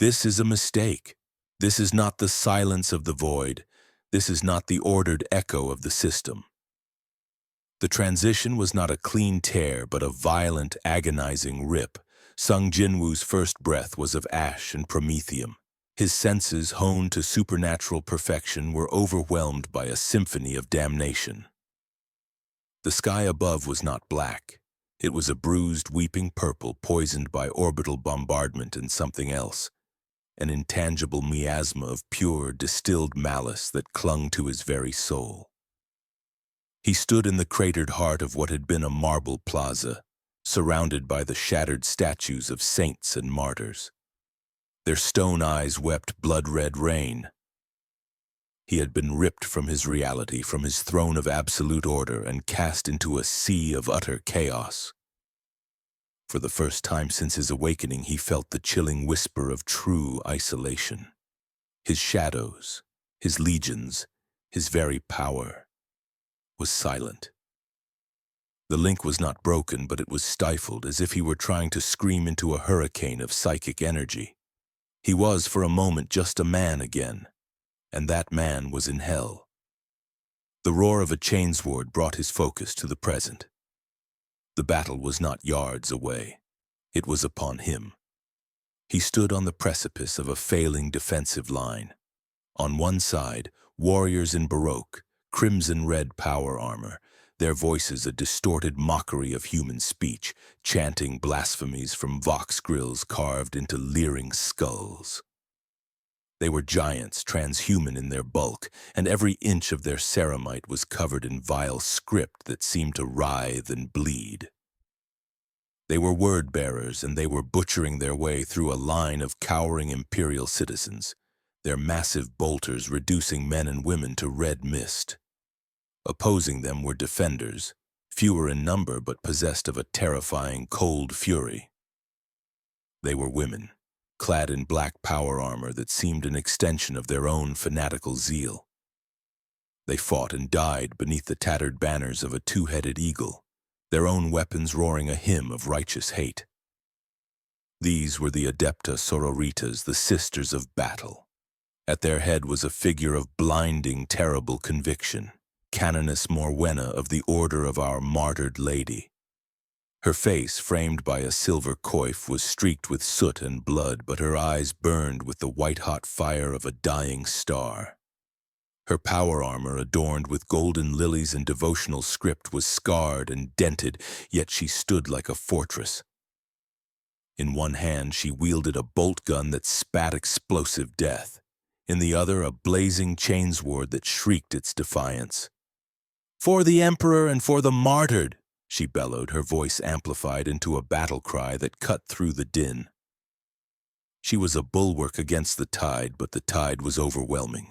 This is a mistake. This is not the silence of the void. This is not the ordered echo of the system. The transition was not a clean tear, but a violent, agonizing rip. Sung Jinwoo's first breath was of ash and promethium. His senses, honed to supernatural perfection, were overwhelmed by a symphony of damnation. The sky above was not black. It was a bruised, weeping purple poisoned by orbital bombardment and something else, an intangible miasma of pure, distilled malice that clung to his very soul. He stood in the cratered heart of what had been a marble plaza, surrounded by the shattered statues of saints and martyrs. Their stone eyes wept blood-red rain. He had been ripped from his reality, from his throne of absolute order, and cast into a sea of utter chaos. For the first time since his awakening, he felt the chilling whisper of true isolation. His shadows, his legions, his very power was silent. The link was not broken, but it was stifled, as if he were trying to scream into a hurricane of psychic energy. He was, for a moment, just a man again, and that man was in hell. The roar of a chainsword brought his focus to the present. The battle was not yards away. It was upon him. He stood on the precipice of a failing defensive line. On one side, warriors in Baroque, crimson-red power armor, their voices a distorted mockery of human speech, chanting blasphemies from vox grills carved into leering skulls. They were giants, transhuman in their bulk, and every inch of their ceramite was covered in vile script that seemed to writhe and bleed. They were word-bearers, and they were butchering their way through a line of cowering imperial citizens, their massive bolters reducing men and women to red mist. Opposing them were defenders, fewer in number but possessed of a terrifying, cold fury. They were women, clad in black power armor that seemed an extension of their own fanatical zeal. They fought and died beneath the tattered banners of a two-headed eagle, their own weapons roaring a hymn of righteous hate. These were the Adepta Sororitas, the Sisters of Battle. At their head was a figure of blinding, terrible conviction, Canoness Morwenna of the Order of Our Martyred Lady. Her face, framed by a silver coif, was streaked with soot and blood, but her eyes burned with the white-hot fire of a dying star. Her power armor, adorned with golden lilies and devotional script, was scarred and dented, yet she stood like a fortress. In one hand she wielded a bolt gun that spat explosive death. In the other, a blazing chainsword that shrieked its defiance. "For the Emperor and for the martyred!" she bellowed, her voice amplified into a battle cry that cut through the din. She was a bulwark against the tide, but the tide was overwhelming.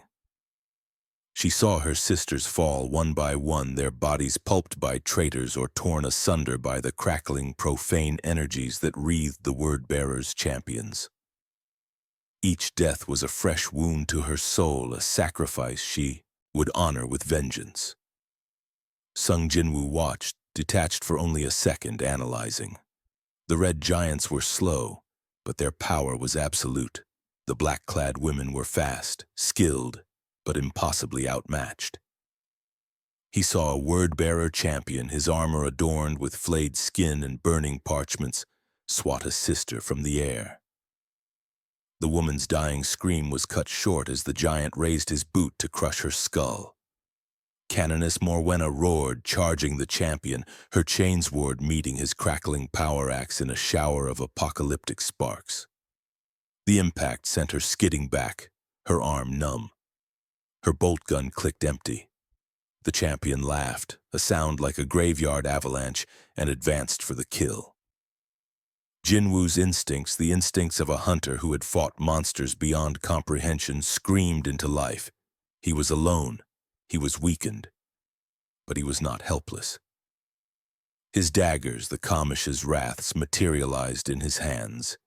She saw her sisters fall one by one, their bodies pulped by traitors or torn asunder by the crackling, profane energies that wreathed the word-bearers' champions. Each death was a fresh wound to her soul, a sacrifice she would honor with vengeance. Sung Jinwoo watched, detached for only a second, analyzing. The red giants were slow, but their power was absolute. The black-clad women were fast, skilled, but impossibly outmatched. He saw a word-bearer champion, his armor adorned with flayed skin and burning parchments, swat a sister from the air. The woman's dying scream was cut short as the giant raised his boot to crush her skull. Canoness Morwenna roared, charging the champion, her chainsword meeting his crackling power axe in a shower of apocalyptic sparks. The impact sent her skidding back, her arm numb. Her bolt gun clicked empty. The champion laughed, a sound like a graveyard avalanche, and advanced for the kill. Jinwoo's instincts, the instincts of a hunter who had fought monsters beyond comprehension, screamed into life. He was alone. He was weakened, but he was not helpless. His daggers, the Kamish's wraths, materialized in his hands,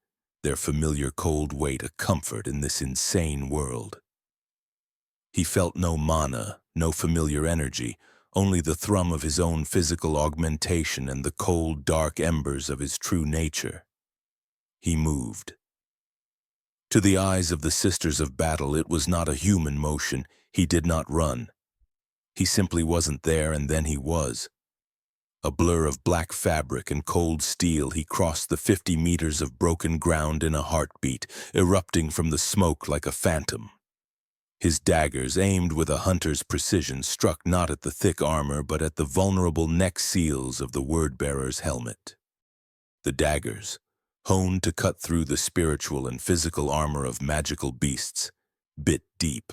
their familiar cold weight a comfort in this insane world. He felt no mana, no familiar energy, only the thrum of his own physical augmentation and the cold, dark embers of his true nature. He moved. To the eyes of the Sisters of Battle, it was not a human motion. He did not run. He simply wasn't there, and then he was. A blur of black fabric and cold steel, he crossed the 50 meters of broken ground in a heartbeat, erupting from the smoke like a phantom. His daggers, aimed with a hunter's precision, struck not at the thick armor but at the vulnerable neck seals of the word-bearer's helmet. The daggers, honed to cut through the spiritual and physical armor of magical beasts, bit deep.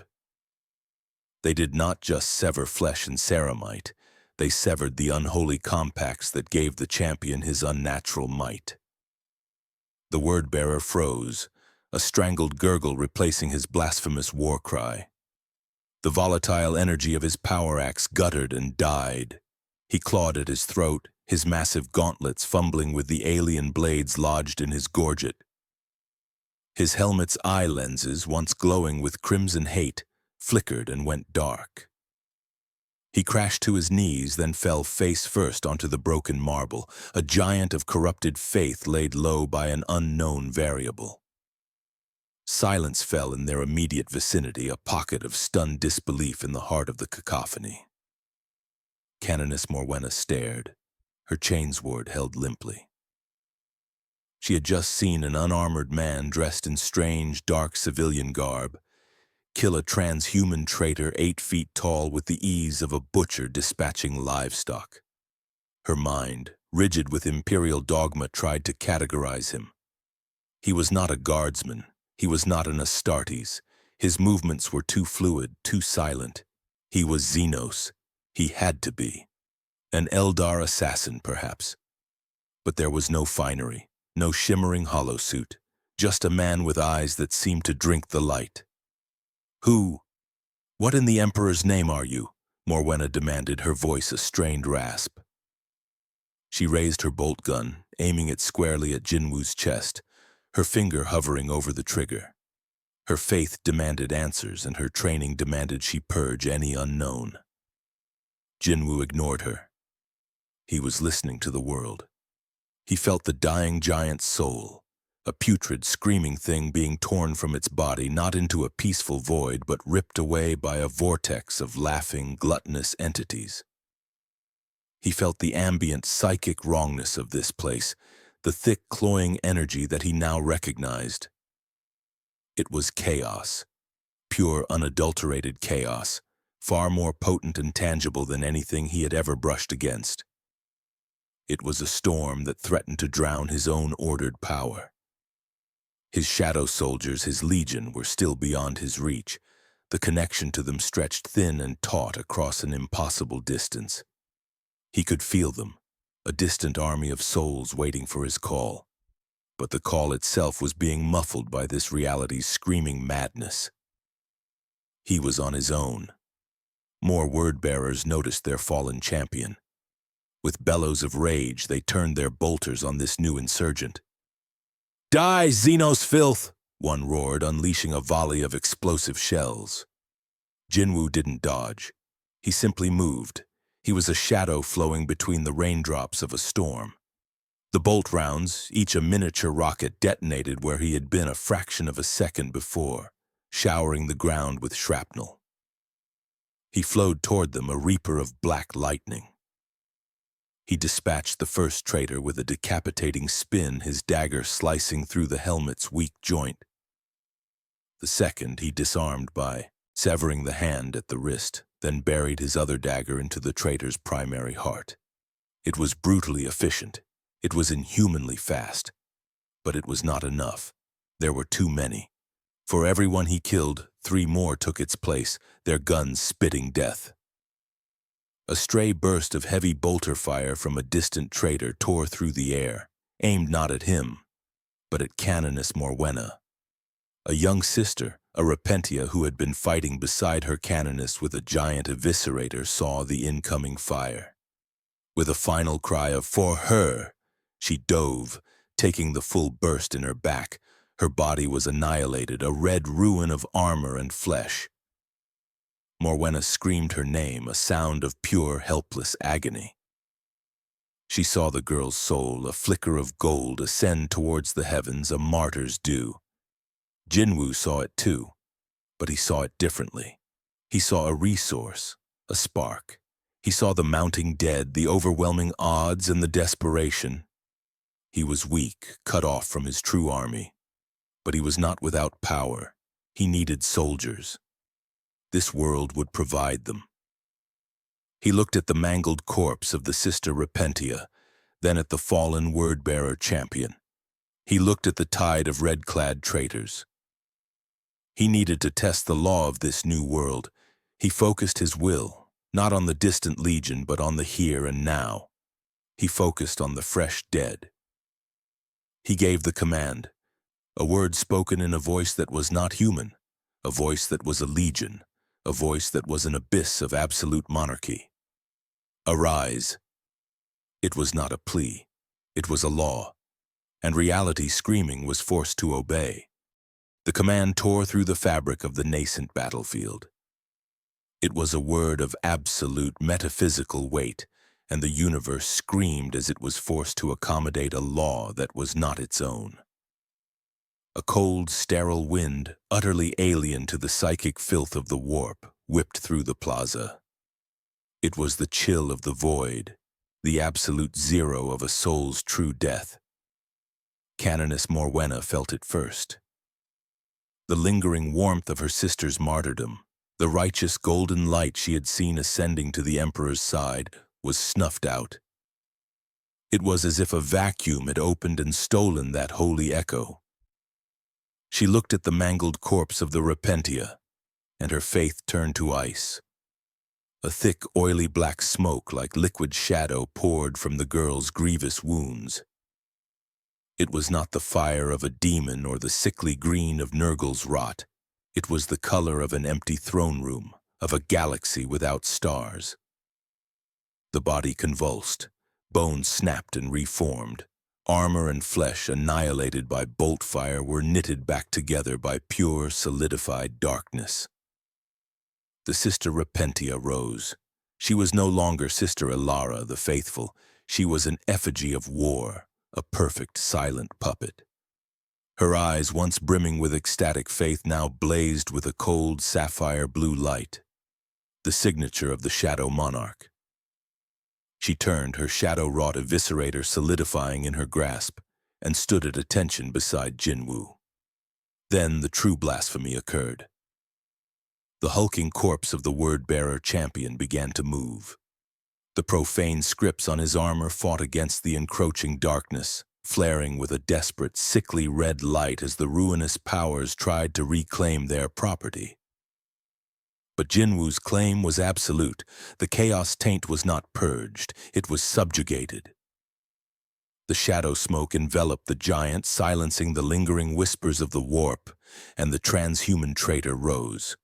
They did not just sever flesh and ceramite, they severed the unholy compacts that gave the champion his unnatural might. The word-bearer froze, a strangled gurgle replacing his blasphemous war cry. The volatile energy of his power axe guttered and died. He clawed at his throat, his massive gauntlets fumbling with the alien blades lodged in his gorget. His helmet's eye lenses, once glowing with crimson hate, flickered and went dark. He crashed to his knees, then fell face first onto the broken marble, a giant of corrupted faith laid low by an unknown variable. Silence fell in their immediate vicinity, a pocket of stunned disbelief in the heart of the cacophony. Canoness Morwenna stared, her chainsword held limply. She had just seen an unarmored man dressed in strange, dark civilian garb kill a transhuman traitor 8 feet tall with the ease of a butcher dispatching livestock. Her mind, rigid with imperial dogma, tried to categorize him. He was not a guardsman. He was not an Astartes. His movements were too fluid, too silent. He was Xenos. He had to be. An Eldar assassin, perhaps. But there was no finery, no shimmering holosuit, just a man with eyes that seemed to drink the light. "Who? What in the Emperor's name are you?" Morwenna demanded, her voice a strained rasp. She raised her bolt gun, aiming it squarely at Jinwoo's chest, her finger hovering over the trigger. Her faith demanded answers, and her training demanded she purge any unknown. Jinwoo ignored her. He was listening to the world. He felt the dying giant's soul, a putrid, screaming thing being torn from its body, not into a peaceful void, but ripped away by a vortex of laughing, gluttonous entities. He felt the ambient psychic wrongness of this place, the thick, cloying energy that he now recognized. It was chaos, pure, unadulterated chaos, far more potent and tangible than anything he had ever brushed against. It was a storm that threatened to drown his own ordered power. His shadow soldiers, his legion, were still beyond his reach. The connection to them stretched thin and taut across an impossible distance. He could feel them, a distant army of souls waiting for his call. But the call itself was being muffled by this reality's screaming madness. He was on his own. More word-bearers noticed their fallen champion. With bellows of rage, they turned their bolters on this new insurgent. "Die, Xenos filth!" one roared, unleashing a volley of explosive shells. Jinwoo didn't dodge. He simply moved. He was a shadow flowing between the raindrops of a storm. The bolt rounds, each a miniature rocket, detonated where he had been a fraction of a second before, showering the ground with shrapnel. He flowed toward them, a reaper of black lightning. He dispatched the first traitor with a decapitating spin, his dagger slicing through the helmet's weak joint. The second he disarmed by severing the hand at the wrist, then buried his other dagger into the traitor's primary heart. It was brutally efficient. It was inhumanly fast. But it was not enough. There were too many. For every one he killed, 3 more took its place, their guns spitting death. A stray burst of heavy bolter fire from a distant traitor tore through the air, aimed not at him, but at Canoness Morwenna. A young sister, a Repentia who had been fighting beside her canoness with a giant eviscerator, saw the incoming fire. With a final cry of "for her," she dove, taking the full burst in her back. Her body was annihilated, a red ruin of armor and flesh. Morwenna screamed her name, a sound of pure, helpless agony. She saw the girl's soul, a flicker of gold, ascend towards the heavens, a martyr's due. Jinwoo saw it too, but he saw it differently. He saw a resource, a spark. He saw the mounting dead, the overwhelming odds, and the desperation. He was weak, cut off from his true army. But he was not without power. He needed soldiers. This world would provide them. He looked at the mangled corpse of the sister Repentia, then at the fallen word-bearer champion. He looked at the tide of red-clad traitors. He needed to test the law of this new world. He focused his will, not on the distant legion, but on the here and now. He focused on the fresh dead. He gave the command, a word spoken in a voice that was not human, a voice that was a legion, a voice that was an abyss of absolute monarchy. Arise. It was not a plea. It was a law, and reality screaming was forced to obey. The command tore through the fabric of the nascent battlefield. It was a word of absolute metaphysical weight, and the universe screamed as it was forced to accommodate a law that was not its own. A cold, sterile wind, utterly alien to the psychic filth of the warp, whipped through the plaza. It was the chill of the void, the absolute zero of a soul's true death. Canoness Morwenna felt it first. The lingering warmth of her sister's martyrdom, the righteous golden light she had seen ascending to the Emperor's side, was snuffed out. It was as if a vacuum had opened and stolen that holy echo. She looked at the mangled corpse of the Repentia, and her faith turned to ice. A thick, oily black smoke like liquid shadow poured from the girl's grievous wounds. It was not the fire of a demon or the sickly green of Nurgle's rot. It was the color of an empty throne room, of a galaxy without stars. The body convulsed, bones snapped and reformed. Armor and flesh, annihilated by bolt fire, were knitted back together by pure, solidified darkness. The Sister Repentia rose. She was no longer Sister Ilara, the faithful. She was an effigy of war, a perfect, silent puppet. Her eyes, once brimming with ecstatic faith, now blazed with a cold, sapphire blue light, the signature of the Shadow Monarch. She turned, her shadow-wrought eviscerator solidifying in her grasp, and stood at attention beside Jinwoo. Then the true blasphemy occurred. The hulking corpse of the word-bearer champion began to move. The profane scripts on his armor fought against the encroaching darkness, flaring with a desperate, sickly red light as the ruinous powers tried to reclaim their property. But Jinwoo's claim was absolute. The chaos taint was not purged, it was subjugated. The shadow smoke enveloped the giant, silencing the lingering whispers of the warp, and the transhuman traitor rose.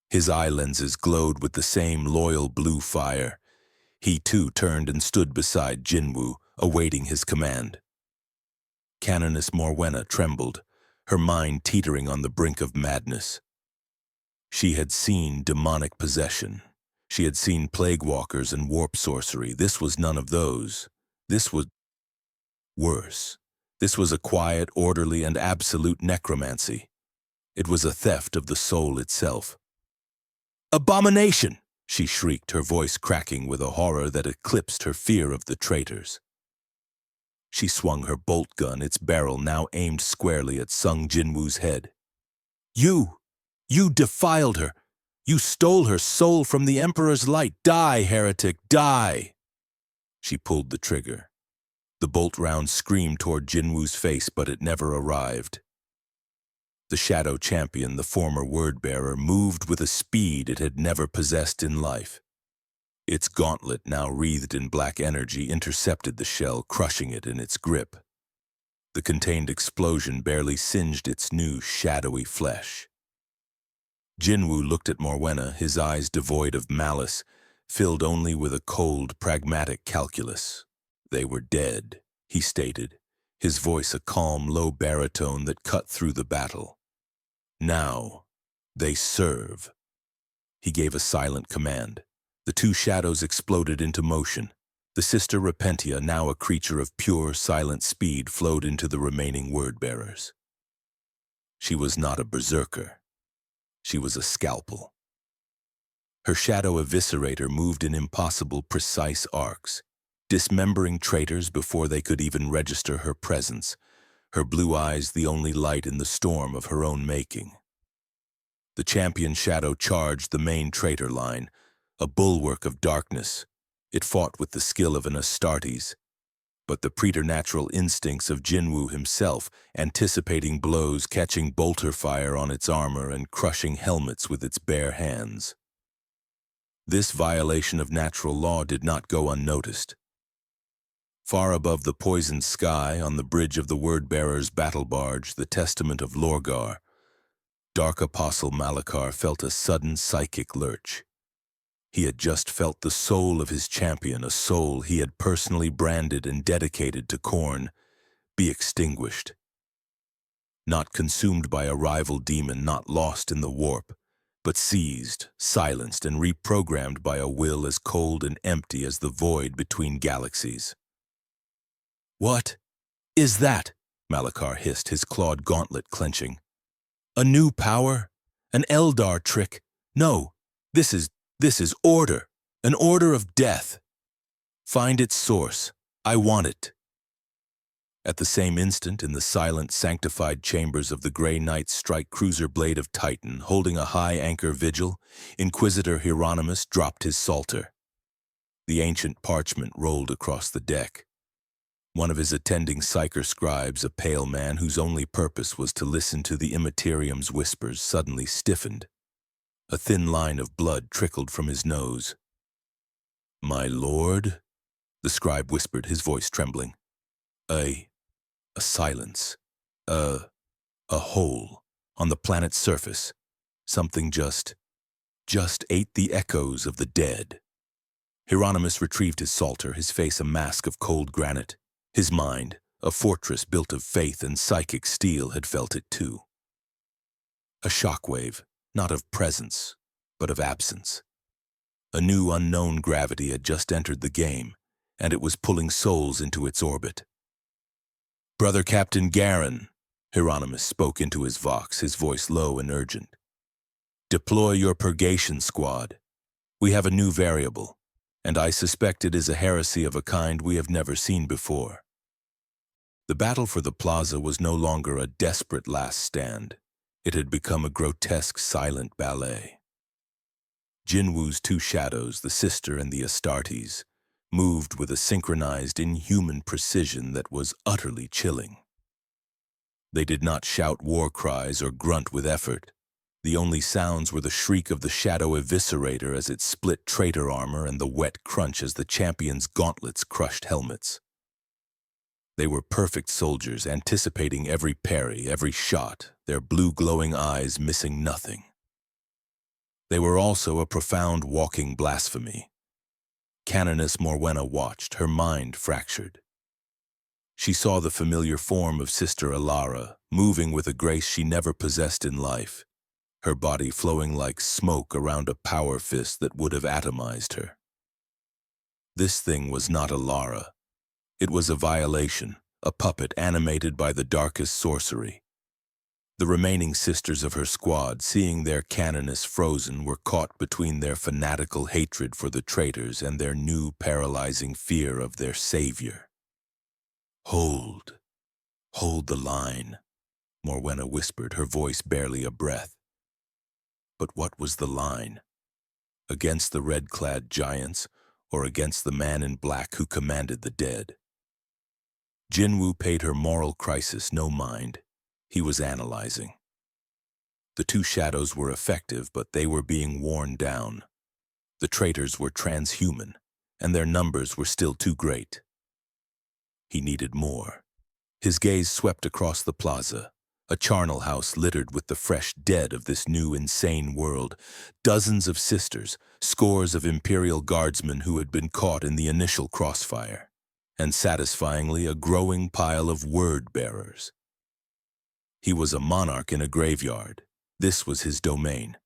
His eye lenses glowed with the same loyal blue fire. He too turned and stood beside Jinwoo, awaiting his command. Canoness Morwenna trembled, her mind teetering on the brink of madness. She had seen demonic possession. She had seen plague walkers and warp sorcery. This was none of those. This was worse. This was a quiet, orderly, and absolute necromancy. It was a theft of the soul itself. "Abomination!" she shrieked, her voice cracking with a horror that eclipsed her fear of the traitors. She swung her bolt gun, its barrel now aimed squarely at Sung Jinwoo's head. You defiled her. You stole her soul from the Emperor's light. Die, heretic, die!" She pulled the trigger. The bolt round screamed toward Jinwoo's face, but it never arrived. The Shadow Champion, the former word-bearer, moved with a speed it had never possessed in life. Its gauntlet, now wreathed in black energy, intercepted the shell, crushing it in its grip. The contained explosion barely singed its new, shadowy flesh. Jinwoo looked at Morwenna, his eyes devoid of malice, filled only with a cold, pragmatic calculus. "They were dead," he stated, his voice a calm, low baritone that cut through the battle. "Now, they serve." He gave a silent command. The two shadows exploded into motion. The Sister Repentia, now a creature of pure, silent speed, flowed into the remaining word-bearers. She was not a berserker. She was a scalpel. Her shadow eviscerator moved in impossible, precise arcs, dismembering traitors before they could even register her presence, her blue eyes the only light in the storm of her own making. The champion shadow charged the main traitor line, a bulwark of darkness. It fought with the skill of an Astartes, but the preternatural instincts of Jinwoo himself, anticipating blows, catching bolter fire on its armor, and crushing helmets with its bare hands. This violation of natural law did not go unnoticed. Far above the poisoned sky, on the bridge of the Word-bearer's battle barge, the testament of Lorgar, Dark Apostle Malachar felt a sudden psychic lurch. He had just felt the soul of his champion, a soul he had personally branded and dedicated to Khorne, be extinguished. Not consumed by a rival demon, not lost in the warp, but seized, silenced, and reprogrammed by a will as cold and empty as the void between galaxies. "What is that?" Malachar hissed, his clawed gauntlet clenching. "A new power? An Eldar trick? No, this is order, an order of death. Find its source. I want it." At the same instant, in the silent, sanctified chambers of the Grey Knight's strike cruiser blade of Titan, holding a high anchor vigil, Inquisitor Hieronymus dropped his psalter. The ancient parchment rolled across the deck. One of his attending psyker scribes, a pale man whose only purpose was to listen to the Immaterium's whispers, suddenly stiffened. A thin line of blood trickled from his nose. "My lord?" the scribe whispered, his voice trembling. A silence. A hole on the planet's surface. Something just ate the echoes of the dead. Hieronymus retrieved his psalter, his face a mask of cold granite. His mind, a fortress built of faith and psychic steel, had felt it too. A shockwave, not of presence, but of absence. A new unknown gravity had just entered the game, and it was pulling souls into its orbit. "Brother Captain Garen," Hieronymus spoke into his vox, his voice low and urgent. "Deploy your purgation squad. We have a new variable, and I suspect it is a heresy of a kind we have never seen before." The battle for the plaza was no longer a desperate last stand. It had become a grotesque silent ballet. Jinwoo's two shadows, the sister and the Astartes, moved with a synchronized, inhuman precision that was utterly chilling. They did not shout war cries or grunt with effort. The only sounds were the shriek of the shadow eviscerator as it split traitor armor and the wet crunch as the champion's gauntlets crushed helmets. They were perfect soldiers, anticipating every parry, every shot, their blue glowing eyes missing nothing. They were also a profound walking blasphemy. Canoness Morwenna watched, her mind fractured. She saw the familiar form of Sister Alara, moving with a grace she never possessed in life, her body flowing like smoke around a power fist that would have atomized her. This thing was not Alara. It was a violation, a puppet animated by the darkest sorcery. The remaining sisters of her squad, seeing their canoness frozen, were caught between their fanatical hatred for the traitors and their new paralyzing fear of their savior. Hold the line," Morwenna whispered, her voice barely a breath. But what was the line? Against the red-clad giants, or against the man in black who commanded the dead? Jinwoo paid her moral crisis no mind. He was analyzing. The two shadows were effective, but they were being worn down. The traitors were transhuman, and their numbers were still too great. He needed more. His gaze swept across the plaza, a charnel house littered with the fresh dead of this new insane world, dozens of sisters, scores of Imperial guardsmen who had been caught in the initial crossfire, and satisfyingly a growing pile of word-bearers. He was a monarch in a graveyard. This was his domain.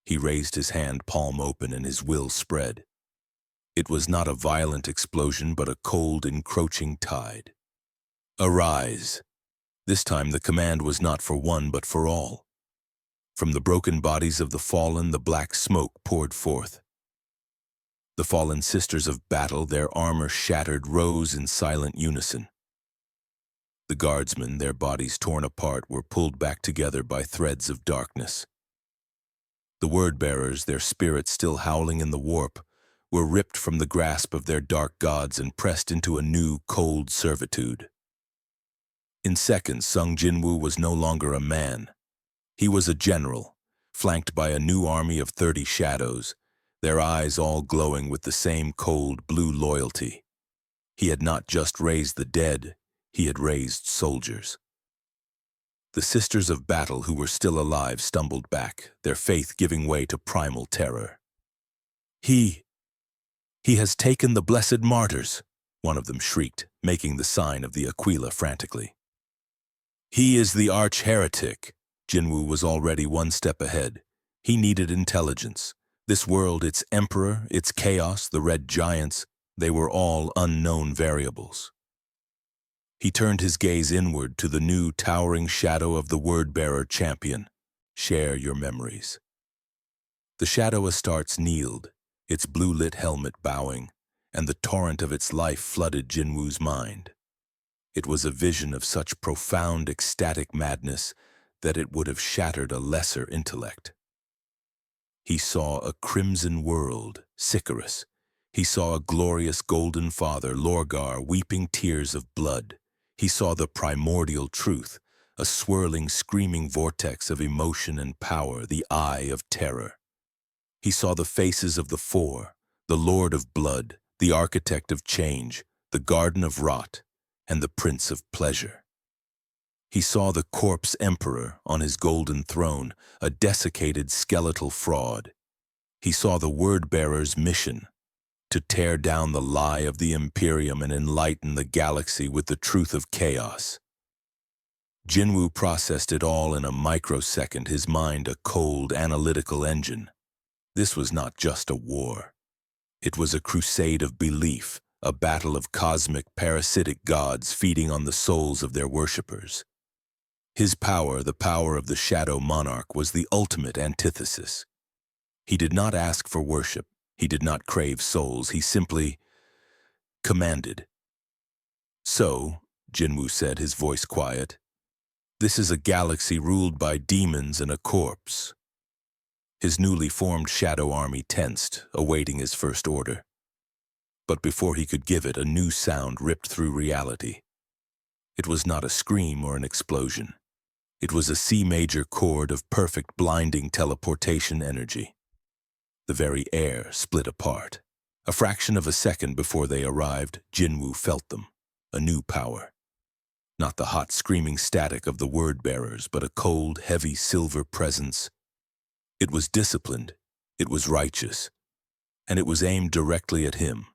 He raised his hand, palm open, and his will spread. It was not a violent explosion, but a cold, encroaching tide. "Arise!" This time the command was not for one but for all. From the broken bodies of the fallen, the black smoke poured forth. The fallen sisters of battle, their armor shattered, rose in silent unison. The guardsmen, their bodies torn apart, were pulled back together by threads of darkness. The word-bearers, their spirits still howling in the warp, were ripped from the grasp of their dark gods and pressed into a new, cold servitude. In seconds, Sung Jinwoo was no longer a man. He was a general, flanked by a new army of 30 shadows, their eyes all glowing with the same cold blue loyalty. He had not just raised the dead, he had raised soldiers. The sisters of battle who were still alive stumbled back, their faith giving way to primal terror. He has taken the blessed martyrs, one of them shrieked, making the sign of the Aquila frantically. He is the arch-heretic. Jinwoo was already one step ahead. He needed intelligence. This world, its emperor, its chaos, the red giants, they were all unknown variables. He turned his gaze inward to the new towering shadow of the word-bearer champion. Share your memories. The shadow Astartes kneeled, its blue-lit helmet bowing, and the torrent of its life flooded Jinwoo's mind. It was a vision of such profound, ecstatic madness that it would have shattered a lesser intellect. He saw a crimson world, Sycharis. He saw a glorious golden father, Lorgar, weeping tears of blood. He saw the primordial truth, a swirling, screaming vortex of emotion and power, the eye of terror. He saw the faces of the four, the Lord of Blood, the Architect of Change, the Garden of Rot, and the Prince of Pleasure. He saw the corpse emperor on his golden throne, a desiccated skeletal fraud. He saw the word-bearer's mission, to tear down the lie of the Imperium and enlighten the galaxy with the truth of chaos. Jinwoo processed it all in a microsecond, his mind a cold, analytical engine. This was not just a war. It was a crusade of belief, a battle of cosmic, parasitic gods feeding on the souls of their worshippers. His power, the power of the Shadow Monarch, was the ultimate antithesis. He did not ask for worship. He did not crave souls. He simply commanded. So, Jinwoo said, his voice quiet, this is a galaxy ruled by demons and a corpse. His newly formed shadow army tensed, awaiting his first order. But before he could give it, a new sound ripped through reality. It was not a scream or an explosion. It was a C major chord of perfect blinding teleportation energy. The very air split apart. A fraction of a second before they arrived, Jinwoo felt them, a new power. Not the hot screaming static of the word-bearers, but a cold, heavy silver presence. It was disciplined, it was righteous, and it was aimed directly at him.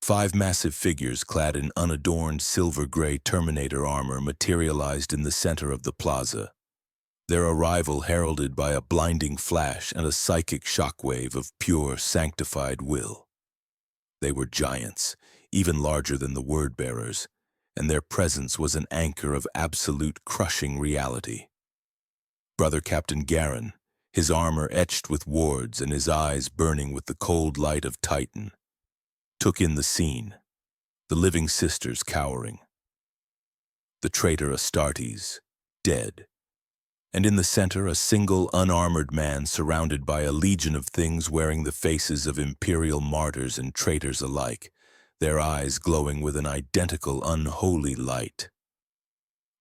5 massive figures clad in unadorned silver-gray Terminator armor materialized in the center of the plaza. Their arrival heralded by a blinding flash and a psychic shockwave of pure, sanctified will. They were giants, even larger than the word-bearers, and their presence was an anchor of absolute crushing reality. Brother Captain Garen, his armor etched with wards and his eyes burning with the cold light of Titan, took in the scene, the living sisters cowering. The traitor Astartes, dead. And in the center, a single unarmored man surrounded by a legion of things wearing the faces of imperial martyrs and traitors alike, their eyes glowing with an identical unholy light.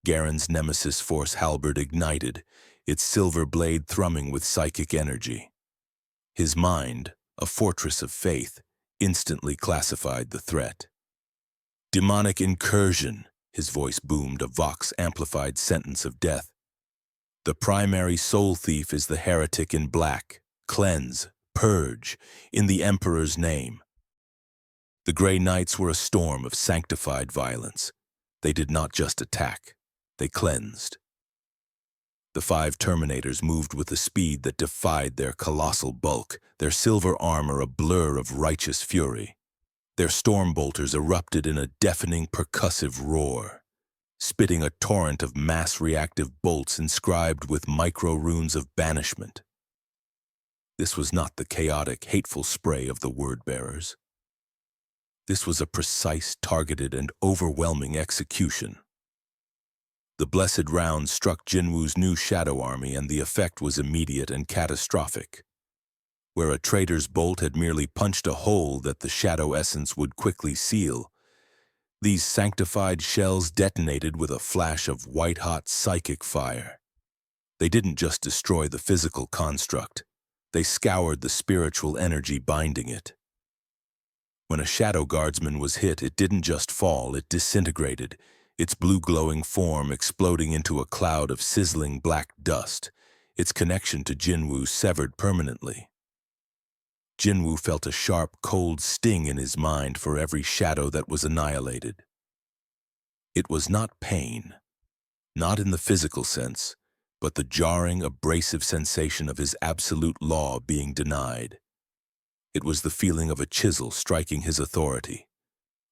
Garen's nemesis force halberd ignited, its silver blade thrumming with psychic energy. His mind, a fortress of faith, instantly classified the threat. Demonic incursion, his voice boomed, a vox-amplified sentence of death. The primary soul thief is the heretic in black. Cleanse, purge, in the Emperor's name. The Grey Knights were a storm of sanctified violence. They did not just attack, they cleansed. The 5 Terminators moved with a speed that defied their colossal bulk, their silver armor a blur of righteous fury. Their storm bolters erupted in a deafening percussive roar. spitting a torrent of mass-reactive bolts inscribed with micro-runes of banishment. This was not the chaotic, hateful spray of the word-bearers. This was a precise, targeted, and overwhelming execution. The blessed round struck Jinwoo's new shadow army, and the effect was immediate and catastrophic. Where a traitor's bolt had merely punched a hole that the shadow essence would quickly seal, these sanctified shells detonated with a flash of white-hot psychic fire. They didn't just destroy the physical construct, they scoured the spiritual energy binding it. When a shadow guardsman was hit, it didn't just fall, it disintegrated, its blue-glowing form exploding into a cloud of sizzling black dust, its connection to Jinwoo severed permanently. Jinwoo felt a sharp, cold sting in his mind for every shadow that was annihilated. It was not pain, not in the physical sense, but the jarring, abrasive sensation of his absolute law being denied. It was the feeling of a chisel striking his authority.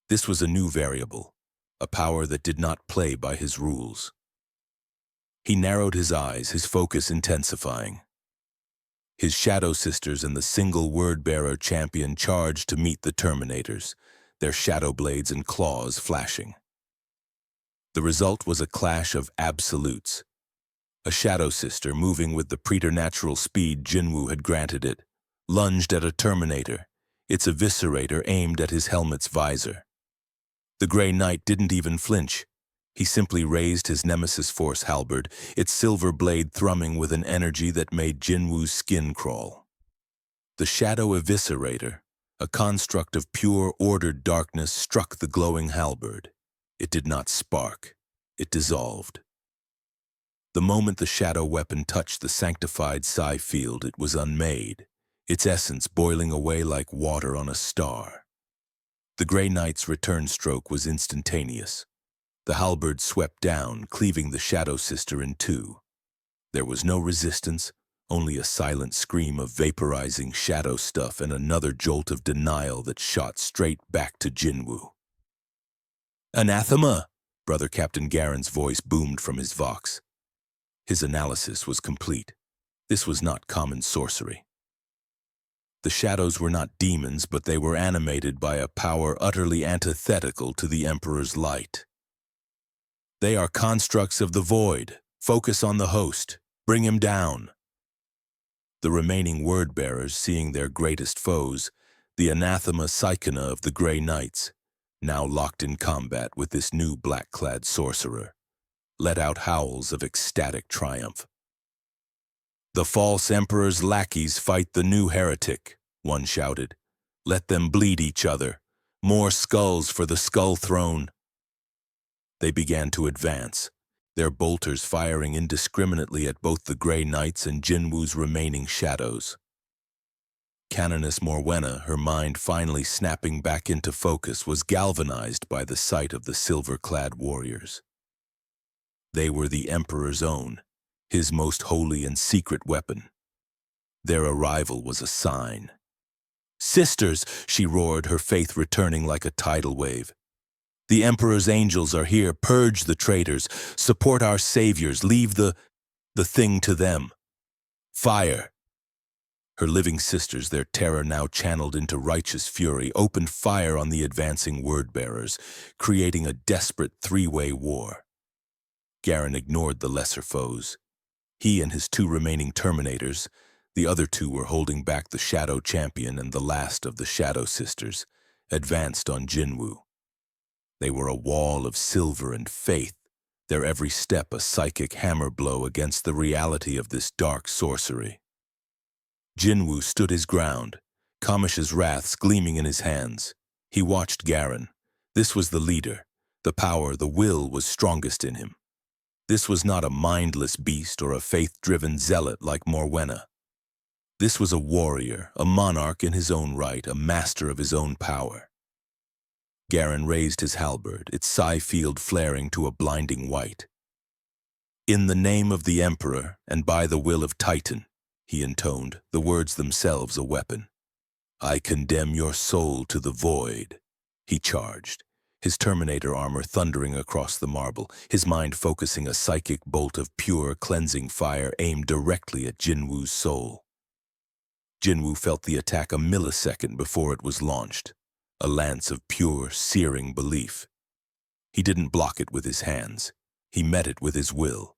This was a new variable, a power that did not play by his rules. He narrowed his eyes, his focus intensifying. His shadow sisters and the single word-bearer champion charged to meet the Terminators, their shadow blades and claws flashing. The result was a clash of absolutes. A shadow sister, moving with the preternatural speed Jinwoo had granted it, lunged at a Terminator, its eviscerator aimed at his helmet's visor. The Grey Knight didn't even flinch. He simply raised his Nemesis Force halberd, its silver blade thrumming with an energy that made Jinwoo's skin crawl. The Shadow Eviscerator, a construct of pure, ordered darkness, struck the glowing halberd. It did not spark. It dissolved. The moment the shadow weapon touched the sanctified psi field, it was unmade, its essence boiling away like water on a star. The Grey Knight's return stroke was instantaneous. The halberd swept down, cleaving the shadow sister in two. There was no resistance, only a silent scream of vaporizing shadow stuff and another jolt of denial that shot straight back to Jinwoo. "Anathema!" Brother Captain Garen's voice boomed from his vox. His analysis was complete. This was not common sorcery. The shadows were not demons, but they were animated by a power utterly antithetical to the Emperor's light. "They are constructs of the void. Focus on the host. Bring him down." The remaining word-bearers, seeing their greatest foes, the anathema psychona of the Grey Knights, now locked in combat with this new black-clad sorcerer, let out howls of ecstatic triumph. "The false Emperor's lackeys fight the new heretic," one shouted. "Let them bleed each other. More skulls for the skull throne." They began to advance, their bolters firing indiscriminately at both the Grey Knights and Jinwoo's remaining shadows. Canoness Morwenna, her mind finally snapping back into focus, was galvanized by the sight of the silver-clad warriors. They were the Emperor's own, his most holy and secret weapon. Their arrival was a sign. "Sisters," she roared, her faith returning like a tidal wave. "The Emperor's angels are here. Purge the traitors. Support our saviors. Leave the thing to them. Fire!" Her living sisters, their terror now channeled into righteous fury, opened fire on the advancing word-bearers, creating a desperate three-way war. Garen ignored the lesser foes. He and his two remaining Terminators, the other two were holding back the Shadow Champion and the last of the Shadow Sisters, advanced on Jinwoo. They were a wall of silver and faith, their every step a psychic hammer blow against the reality of this dark sorcery. Jinwoo stood his ground, Kamish's wraths gleaming in his hands. He watched Garen. This was the leader. The power, the will was strongest in him. This was not a mindless beast or a faith-driven zealot like Morwenna. This was a warrior, a monarch in his own right, a master of his own power. Garen raised his halberd, its psi field flaring to a blinding white. "In the name of the Emperor, and by the will of Titan," he intoned, the words themselves a weapon. "I condemn your soul to the void," he charged, his Terminator armor thundering across the marble, his mind focusing a psychic bolt of pure, cleansing fire aimed directly at Jinwoo's soul. Jinwoo felt the attack a millisecond before it was launched, a lance of pure, searing belief. He didn't block it with his hands. He met it with his will.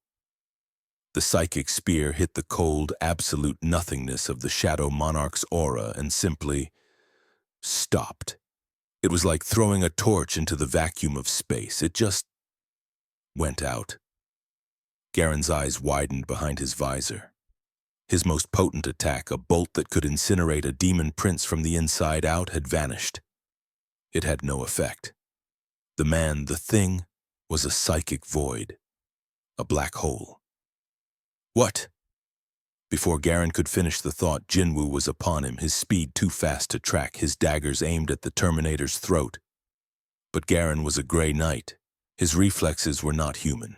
The psychic spear hit the cold, absolute nothingness of the Shadow Monarch's aura and simply stopped. It was like throwing a torch into the vacuum of space. It just went out. Garen's eyes widened behind his visor. His most potent attack, a bolt that could incinerate a demon prince from the inside out, had vanished. It had no effect. The man, the thing, was a psychic void, a black hole. What? Before Garen could finish the thought, Jinwoo was upon him, his speed too fast to track, his daggers aimed at the Terminator's throat. But Garen was a gray knight. His reflexes were not human.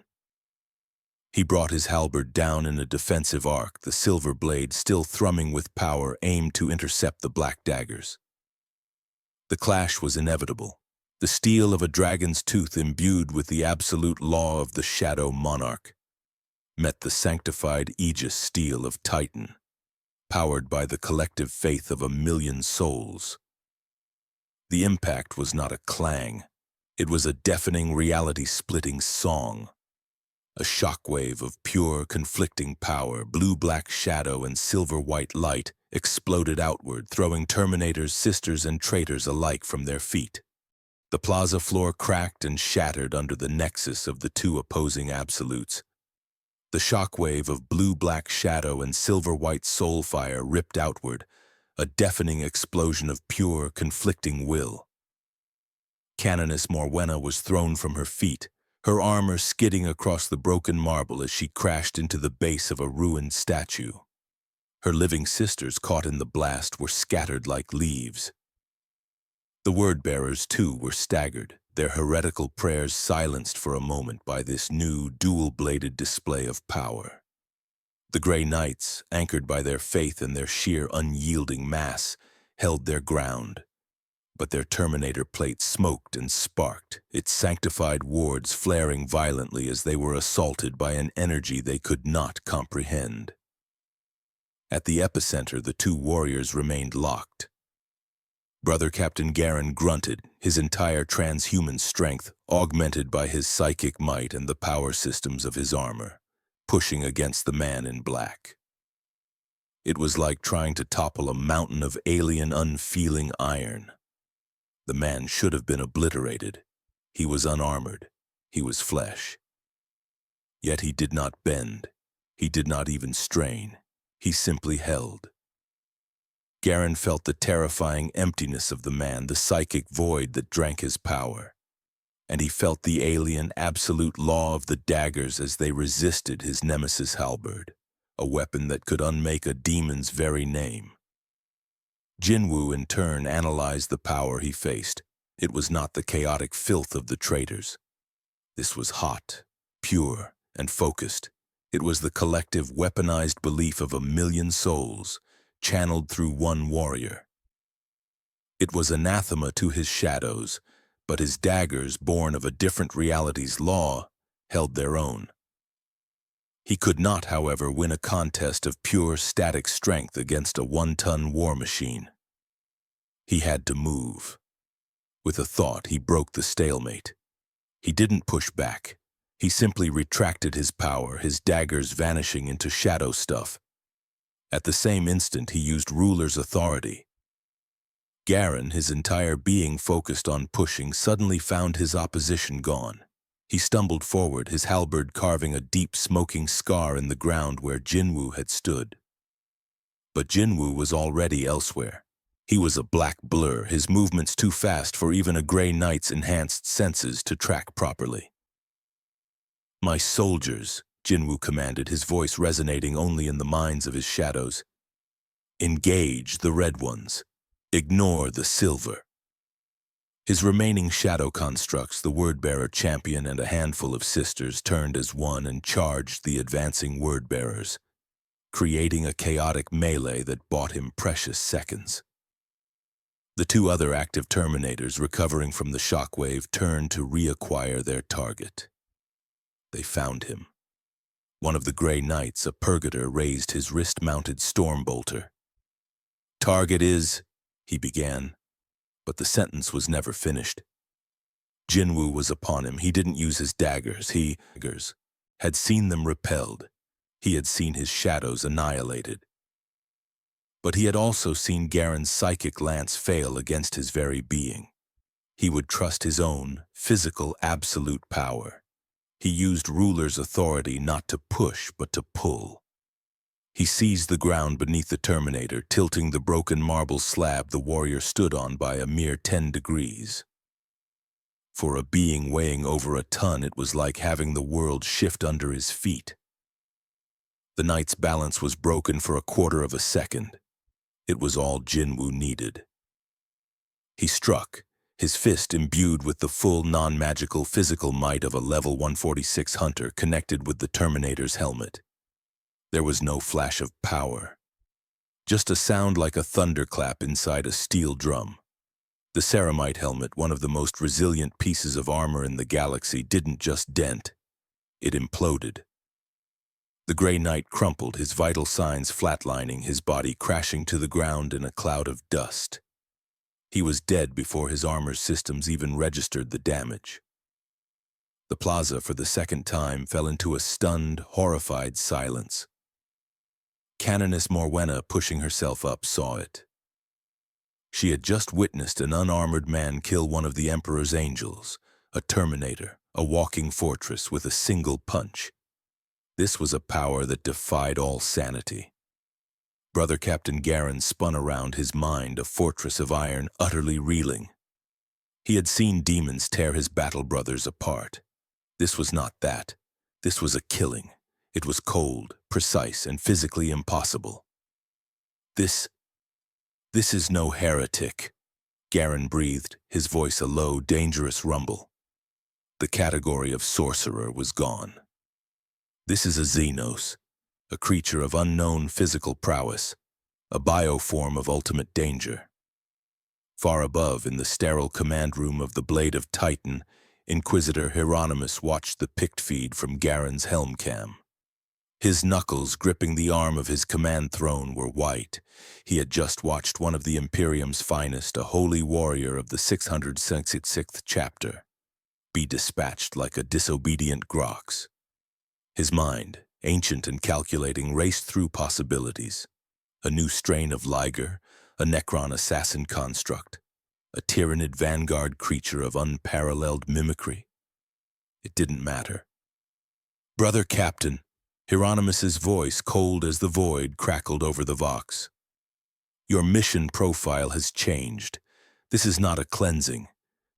He brought his halberd down in a defensive arc, the silver blade still thrumming with power, aimed to intercept the black daggers. The clash was inevitable. The steel of a dragon's tooth imbued with the absolute law of the Shadow Monarch met the sanctified aegis steel of Titan, powered by the collective faith of 1,000,000 souls. The impact was not a clang. It was a deafening, reality-splitting song. A shockwave of pure, conflicting power, blue-black shadow and silver-white light exploded outward, throwing Terminators, sisters, and traitors alike from their feet. The plaza floor cracked and shattered under the nexus of the two opposing absolutes. The shockwave of blue-black shadow and silver-white soul fire ripped outward, a deafening explosion of pure, conflicting will. Canoness Morwenna was thrown from her feet, her armor skidding across the broken marble as she crashed into the base of a ruined statue. Her living sisters, caught in the blast, were scattered like leaves. The word-bearers, too, were staggered, their heretical prayers silenced for a moment by this new, dual-bladed display of power. The Grey Knights, anchored by their faith and their sheer unyielding mass, held their ground. But their Terminator plate smoked and sparked, its sanctified wards flaring violently as they were assaulted by an energy they could not comprehend. At the epicenter, the two warriors remained locked. Brother Captain Garen grunted, his entire transhuman strength augmented by his psychic might and the power systems of his armor, pushing against the man in black. It was like trying to topple a mountain of alien, unfeeling iron. The man should have been obliterated. He was unarmored. He was flesh. Yet he did not bend. He did not even strain. He simply held. Garen felt the terrifying emptiness of the man, the psychic void that drank his power. And he felt the alien, absolute law of the daggers as they resisted his nemesis halberd, a weapon that could unmake a demon's very name. Jinwoo, in turn, analyzed the power he faced. It was not the chaotic filth of the traitors. This was hot, pure, and focused. It was the collective, weaponized belief of 1,000,000 souls, channeled through one warrior. It was anathema to his shadows, but his daggers, born of a different reality's law, held their own. He could not, however, win a contest of pure static strength against a 1-ton war machine. He had to move. With a thought, he broke the stalemate. He didn't push back. He simply retracted his power, his daggers vanishing into shadow stuff. At the same instant, he used ruler's authority. Garen, his entire being focused on pushing, suddenly found his opposition gone. He stumbled forward, his halberd carving a deep, smoking scar in the ground where Jinwoo had stood. But Jinwoo was already elsewhere. He was a black blur, his movements too fast for even a Grey Knight's enhanced senses to track properly. "My soldiers," Jinwoo commanded, his voice resonating only in the minds of his shadows. "Engage the red ones. Ignore the silver." His remaining shadow constructs, the word-bearer champion and a handful of sisters, turned as one and charged the advancing word-bearers, creating a chaotic melee that bought him precious seconds. The two other active Terminators, recovering from the shockwave, turned to reacquire their target. They found him. One of the Grey Knights, a purgator, raised his wrist-mounted stormbolter. "Target is," he began, but the sentence was never finished. Jinwoo was upon him. He didn't use his daggers. He had seen them repelled. He had seen his shadows annihilated. But he had also seen Garen's psychic lance fail against his very being. He would trust his own, physical, absolute power. He used ruler's authority not to push, but to pull. He seized the ground beneath the Terminator, tilting the broken marble slab the warrior stood on by a mere 10 degrees. For a being weighing over a ton, it was like having the world shift under his feet. The knight's balance was broken for a quarter of a second. It was all Jinwoo needed. He struck, his fist imbued with the full non-magical physical might of a level 146 hunter connected with the Terminator's helmet. There was no flash of power, just a sound like a thunderclap inside a steel drum. The ceramite helmet, one of the most resilient pieces of armor in the galaxy, didn't just dent, it imploded. The Grey Knight crumpled, his vital signs flatlining, his body crashing to the ground in a cloud of dust. He was dead before his armor systems even registered the damage. The plaza, for the second time, fell into a stunned, horrified silence. Canoness Morwenna, pushing herself up, saw it. She had just witnessed an unarmored man kill one of the Emperor's angels, a Terminator, a walking fortress with a single punch. This was a power that defied all sanity. Brother Captain Garen spun around, his mind a fortress of iron, utterly reeling. He had seen demons tear his battle brothers apart. This was not that. This was a killing. It was cold, precise, and physically impossible. This is no heretic, Garen breathed, his voice a low, dangerous rumble. The category of sorcerer was gone. This is a Xenos, a creature of unknown physical prowess, a bioform of ultimate danger. Far above, in the sterile command room of the Blade of Titan, Inquisitor Hieronymus watched the pict feed from Garen's helm cam. His knuckles gripping the arm of his command throne were white. He had just watched one of the Imperium's finest, a holy warrior of the 666th chapter, be dispatched like a disobedient Grox. His mind, ancient and calculating, raced through possibilities. A new strain of Liger, a Necron assassin construct, a tyrannid vanguard creature of unparalleled mimicry. It didn't matter. "Brother Captain," Hieronymus's voice, cold as the void, crackled over the Vox. "Your mission profile has changed. This is not a cleansing.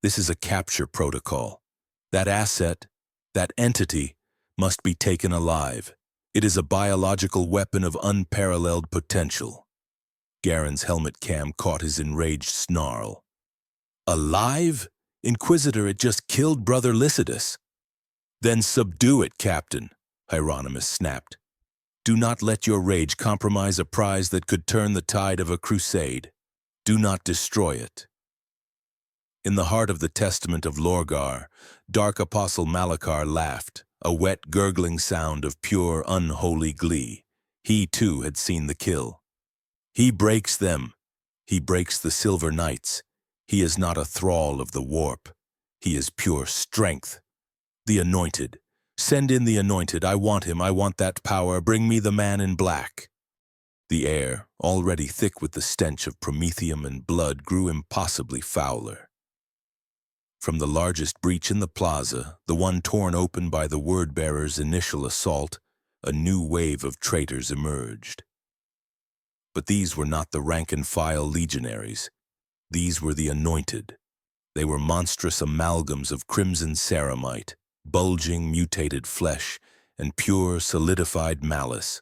This is a capture protocol. That asset, that entity, must be taken alive. It is a biological weapon of unparalleled potential." Garen's helmet cam caught his enraged snarl. "Alive? Inquisitor, it just killed Brother Lycidas." "Then subdue it, Captain," Hieronymus snapped. "Do not let your rage compromise a prize that could turn the tide of a crusade. Do not destroy it." In the heart of the testament of Lorgar, Dark Apostle Malachar laughed, a wet, gurgling sound of pure, unholy glee. He, too, had seen the kill. "He breaks them. He breaks the Silver Knights. He is not a thrall of the warp. He is pure strength. The Anointed. Send in the Anointed. I want him. I want that power. Bring me the man in black." The air, already thick with the stench of promethium and blood, grew impossibly fouler. From the largest breach in the plaza, the one torn open by the word-bearer's initial assault, a new wave of traitors emerged. But these were not the rank-and-file legionaries. These were the Anointed. They were monstrous amalgams of crimson ceramite, bulging, mutated flesh, and pure, solidified malice.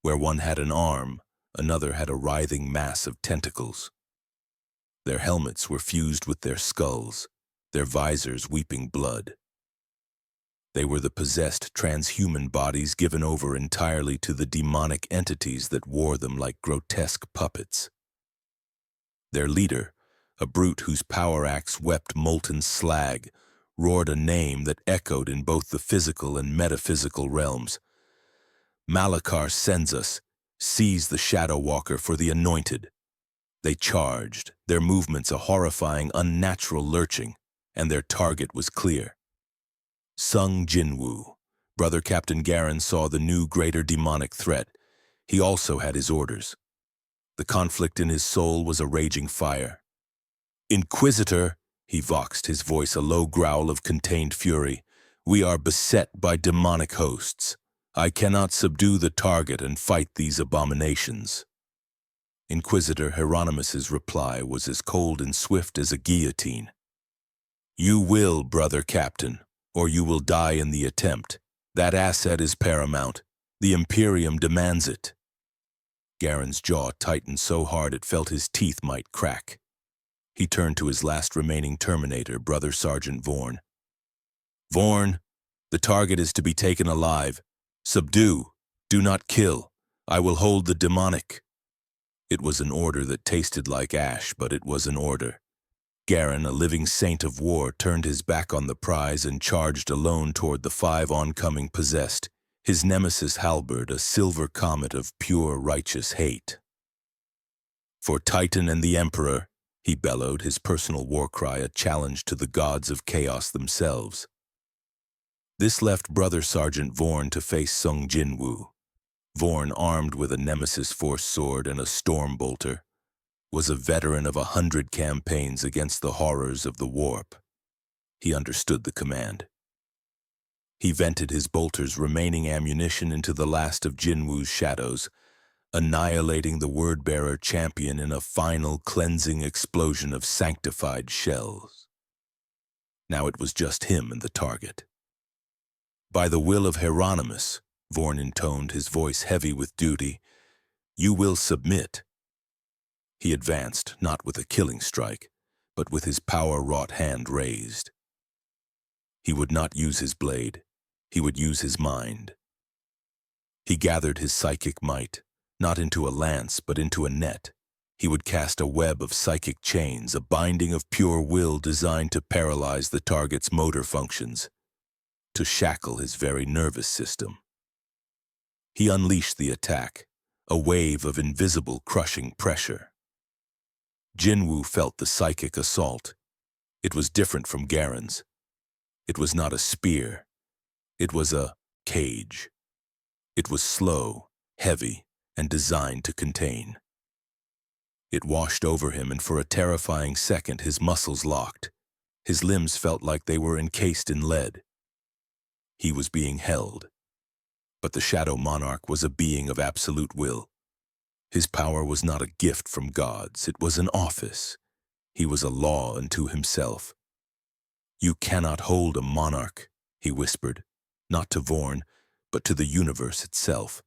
Where one had an arm, another had a writhing mass of tentacles. Their helmets were fused with their skulls, their visors weeping blood. They were the possessed transhuman bodies given over entirely to the demonic entities that wore them like grotesque puppets. Their leader, A brute whose power axe wept molten slag, roared a name that echoed in both the physical and metaphysical realms. Malakar sends us, seize the Shadow Walker for the Anointed. They charged, their movements a horrifying, unnatural lurching, and their target was clear. Sung Jinwoo. Brother Captain Garen saw the new greater demonic threat. He also had his orders. The conflict in his soul was a raging fire. "Inquisitor," he voxed, his voice a low growl of contained fury, "we are beset by demonic hosts. I cannot subdue the target and fight these abominations." Inquisitor Hieronymus's reply was as cold and swift as a guillotine. "You will, Brother Captain, or you will die in the attempt. That asset is paramount. The Imperium demands it." Garen's jaw tightened so hard it felt his teeth might crack. He turned to his last remaining Terminator, Brother Sergeant Vorn. "Vorn, the target is to be taken alive. Subdue. Do not kill. I will hold the demonic." It was an order that tasted like ash, but it was an order. Garen, a living saint of war, turned his back on the prize and charged alone toward the 5 oncoming possessed, his nemesis halberd a silver comet of pure righteous hate. "For Titan and the Emperor," he bellowed, his personal war cry a challenge to the gods of chaos themselves. This left Brother Sergeant Vorn to face Sung Jinwoo. Vorn, armed with a Nemesis Force sword and a storm bolter, was a veteran of 100 campaigns against the horrors of the warp. He understood the command. He vented his bolter's remaining ammunition into the last of Jinwoo's shadows, annihilating the word-bearer champion in a final cleansing explosion of sanctified shells. Now it was just him and the target. "By the will of Hieronymus," Vorn intoned, his voice heavy with duty, "you will submit." He advanced, not with a killing strike, but with his power-wrought hand raised. He would not use his blade. He would use his mind. He gathered his psychic might, not into a lance, but into a net. He would cast a web of psychic chains, a binding of pure will designed to paralyze the target's motor functions, to shackle his very nervous system. He unleashed the attack, a wave of invisible crushing pressure. Jinwoo felt the psychic assault. It was different from Garen's. It was not a spear. It was a cage. It was slow, heavy, and designed to contain. It washed over him, and for a terrifying second his muscles locked. His limbs felt like they were encased in lead. He was being held. But the Shadow Monarch was a being of absolute will. His power was not a gift from gods, it was an office. He was a law unto himself. "You cannot hold a monarch," he whispered, not to Vorn, but to the universe itself.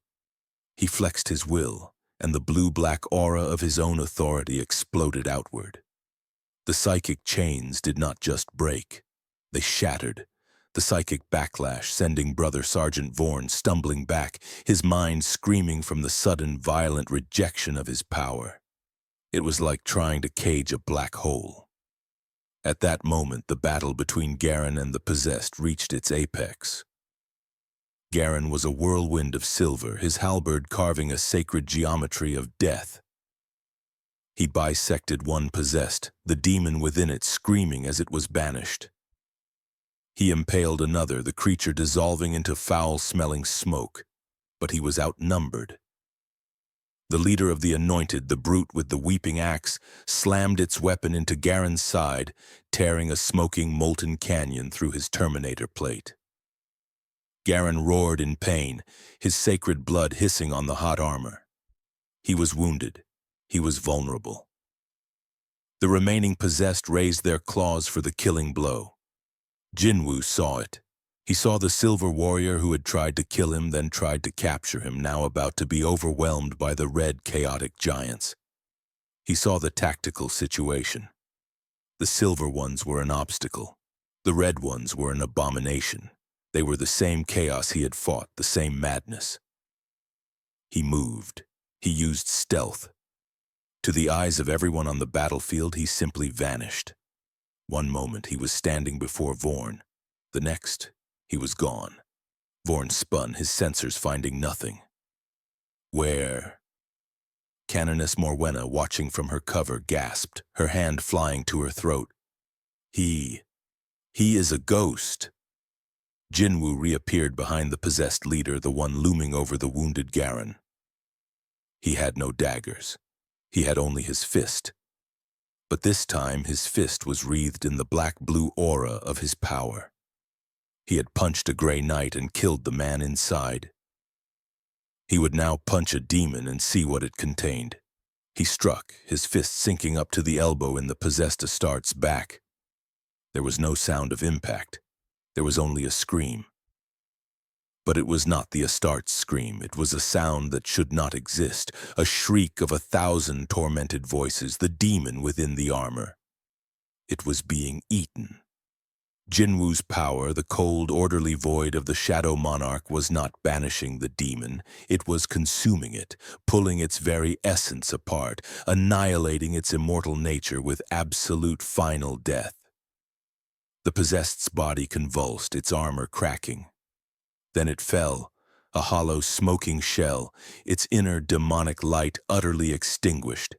He flexed his will, and the blue-black aura of his own authority exploded outward. The psychic chains did not just break, they shattered. The psychic backlash sending Brother Sergeant Vorn stumbling back, his mind screaming from the sudden, violent rejection of his power. It was like trying to cage a black hole. At that moment, the battle between Garen and the possessed reached its apex. Garen was a whirlwind of silver, his halberd carving a sacred geometry of death. He bisected one possessed, the demon within it screaming as it was banished. He impaled another, the creature dissolving into foul-smelling smoke, but he was outnumbered. The leader of the Anointed, the brute with the weeping axe, slammed its weapon into Garen's side, tearing a smoking molten canyon through his Terminator plate. Garen roared in pain, his sacred blood hissing on the hot armor. He was wounded. He was vulnerable. The remaining possessed raised their claws for the killing blow. Jinwoo saw it. He saw the silver warrior who had tried to kill him, then tried to capture him, now about to be overwhelmed by the red chaotic giants. He saw the tactical situation. The silver ones were an obstacle. The red ones were an abomination. They were the same chaos he had fought, the same madness. He moved. He used stealth. To the eyes of everyone on the battlefield, he simply vanished. One moment he was standing before Vorn. The next, he was gone. Vorn spun, his sensors finding nothing. Where? Canoness Morwenna, watching from her cover, gasped, her hand flying to her throat. He is a ghost. Jinwoo reappeared behind the possessed leader, the one looming over the wounded Garen. He had no daggers. He had only his fist. But this time his fist was wreathed in the black-blue aura of his power. He had punched a Grey Knight and killed the man inside. He would now punch a demon and see what it contained. He struck, his fist sinking up to the elbow in the possessed Astarte's back. There was no sound of impact. There was only a scream. But it was not the Astarte's scream. It was a sound that should not exist, a shriek of 1,000 tormented voices, the demon within the armor. It was being eaten. Jinwoo's power, the cold, orderly void of the Shadow Monarch, was not banishing the demon. It was consuming it, pulling its very essence apart, annihilating its immortal nature with absolute final death. The possessed's body convulsed, its armor cracking. Then it fell, a hollow, smoking shell, its inner demonic light utterly extinguished.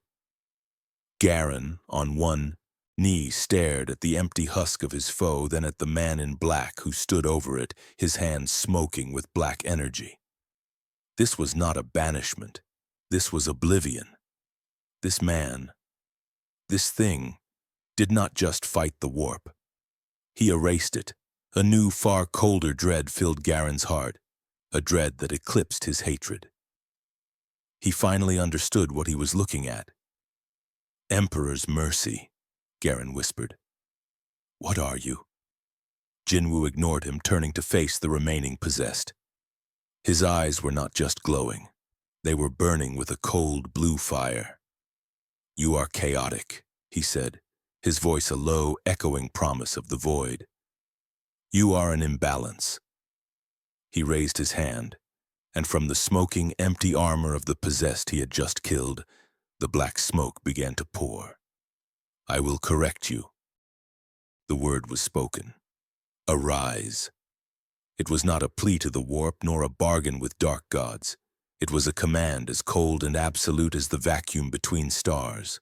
Garen, on one knee, stared at the empty husk of his foe, then at the man in black who stood over it, his hands smoking with black energy. This was not a banishment. This was oblivion. This man, this thing, did not just fight the warp. He erased it. A new, far colder dread filled Garen's heart, a dread that eclipsed his hatred. He finally understood what he was looking at. Emperor's mercy, Garen whispered. What are you? Jinwoo ignored him, turning to face the remaining possessed. His eyes were not just glowing. They were burning with a cold blue fire. You are chaotic, he said, his voice a low, echoing promise of the void. You are an imbalance. He raised his hand, and from the smoking, empty armor of the possessed he had just killed, the black smoke began to pour. I will correct you. The word was spoken. Arise. It was not a plea to the warp, nor a bargain with dark gods. It was a command as cold and absolute as the vacuum between stars.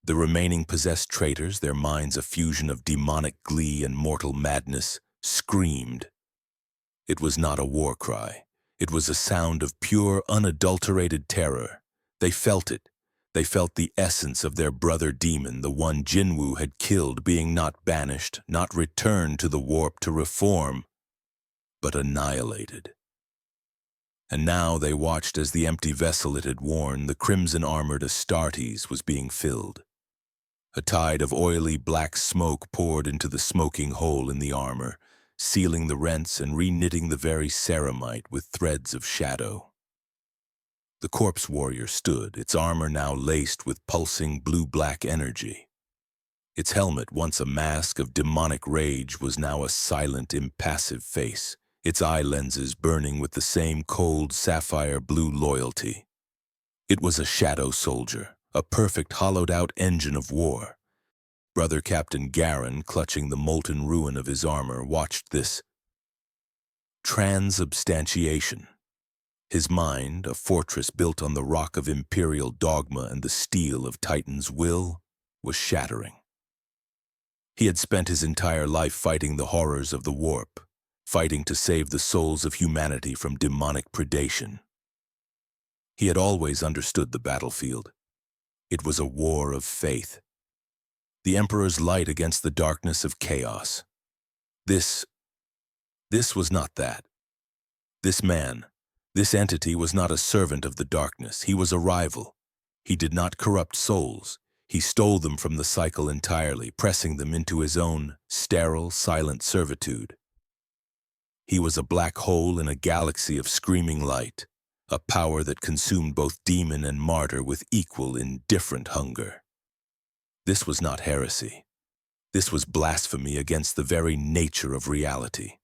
The remaining possessed traitors, their minds a fusion of demonic glee and mortal madness, screamed. It was not a war cry. It was a sound of pure, unadulterated terror. They felt it. They felt the essence of their brother demon, the one Jinwoo had killed, being not banished, not returned to the warp to reform, but annihilated. And now they watched as the empty vessel it had worn, the crimson-armored Astartes, was being filled. A tide of oily black smoke poured into the smoking hole in the armor, sealing the rents and reknitting the very ceramite with threads of shadow. The corpse warrior stood, its armor now laced with pulsing blue-black energy. Its helmet, once a mask of demonic rage, was now a silent, impassive face, its eye lenses burning with the same cold, sapphire-blue loyalty. It was a shadow soldier, a perfect hollowed-out engine of war. Brother Captain Garen, clutching the molten ruin of his armor, watched this transubstantiation. His mind, a fortress built on the rock of imperial dogma and the steel of Titan's will, was shattering. He had spent his entire life fighting the horrors of the warp, fighting to save the souls of humanity from demonic predation. He had always understood the battlefield. It was a war of faith. The Emperor's light against the darkness of chaos. This was not that. This man, this entity was not a servant of the darkness. He was a rival. He did not corrupt souls. He stole them from the cycle entirely, pressing them into his own sterile, silent servitude. He was a black hole in a galaxy of screaming light, a power that consumed both demon and martyr with equal, indifferent hunger. This was not heresy. This was blasphemy against the very nature of reality.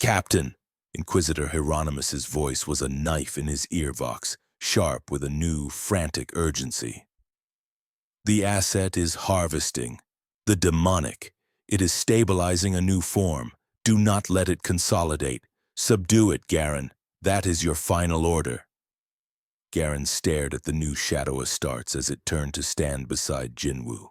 Captain! Inquisitor Hieronymus's voice was a knife in his earvox, sharp with a new, frantic urgency. The asset is harvesting, the demonic. It is stabilizing a new form. Do not let it consolidate. Subdue it, Garen. That is your final order. Garen stared at the new shadow Astartes as it turned to stand beside Jinwoo.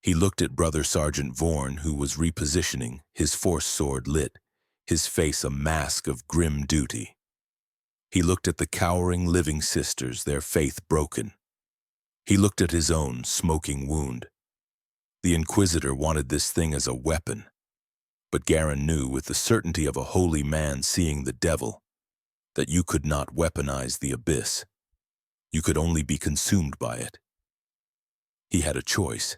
He looked at Brother Sergeant Vorn, who was repositioning, his force sword lit, his face a mask of grim duty. He looked at the cowering living sisters, their faith broken. He looked at his own smoking wound. The Inquisitor wanted this thing as a weapon, but Garen knew with the certainty of a holy man seeing the devil that you could not weaponize the abyss. You could only be consumed by it. He had a choice,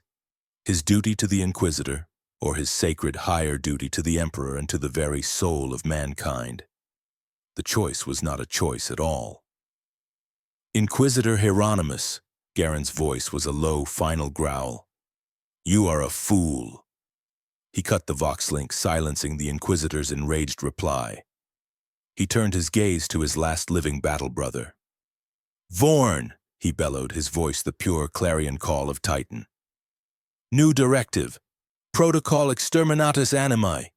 his duty to the Inquisitor or his sacred higher duty to the Emperor and to the very soul of mankind. The choice was not a choice at all. Inquisitor Hieronymus, Garen's voice was a low, final growl. You are a fool. He cut the vox link, silencing the Inquisitor's enraged reply. He turned his gaze to his last living battle brother. Vorn, he bellowed, his voice the pure clarion call of Titan. New directive. Protocol exterminatus animae.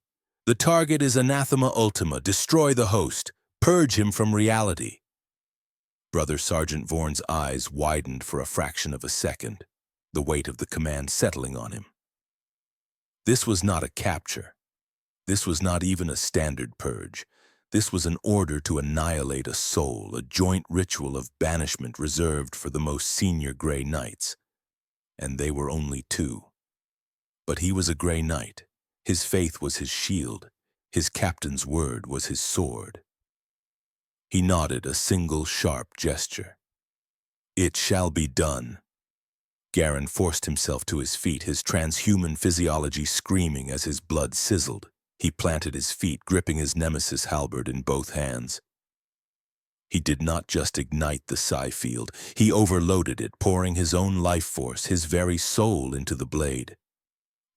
The target is anathema ultima. Destroy the host. Purge him from reality. Brother Sergeant Vorn's eyes widened for a fraction of a second, the weight of the command settling on him. This was not a capture. This was not even a standard purge. This was an order to annihilate a soul, a joint ritual of banishment reserved for the most senior Grey Knights. And they were only two. But he was a Grey Knight. His faith was his shield. His captain's word was his sword. He nodded a single sharp gesture. It shall be done. Garen forced himself to his feet, his transhuman physiology screaming as his blood sizzled. He planted his feet, gripping his nemesis halberd in both hands. He did not just ignite the psi field, he overloaded it, pouring his own life force, his very soul into the blade.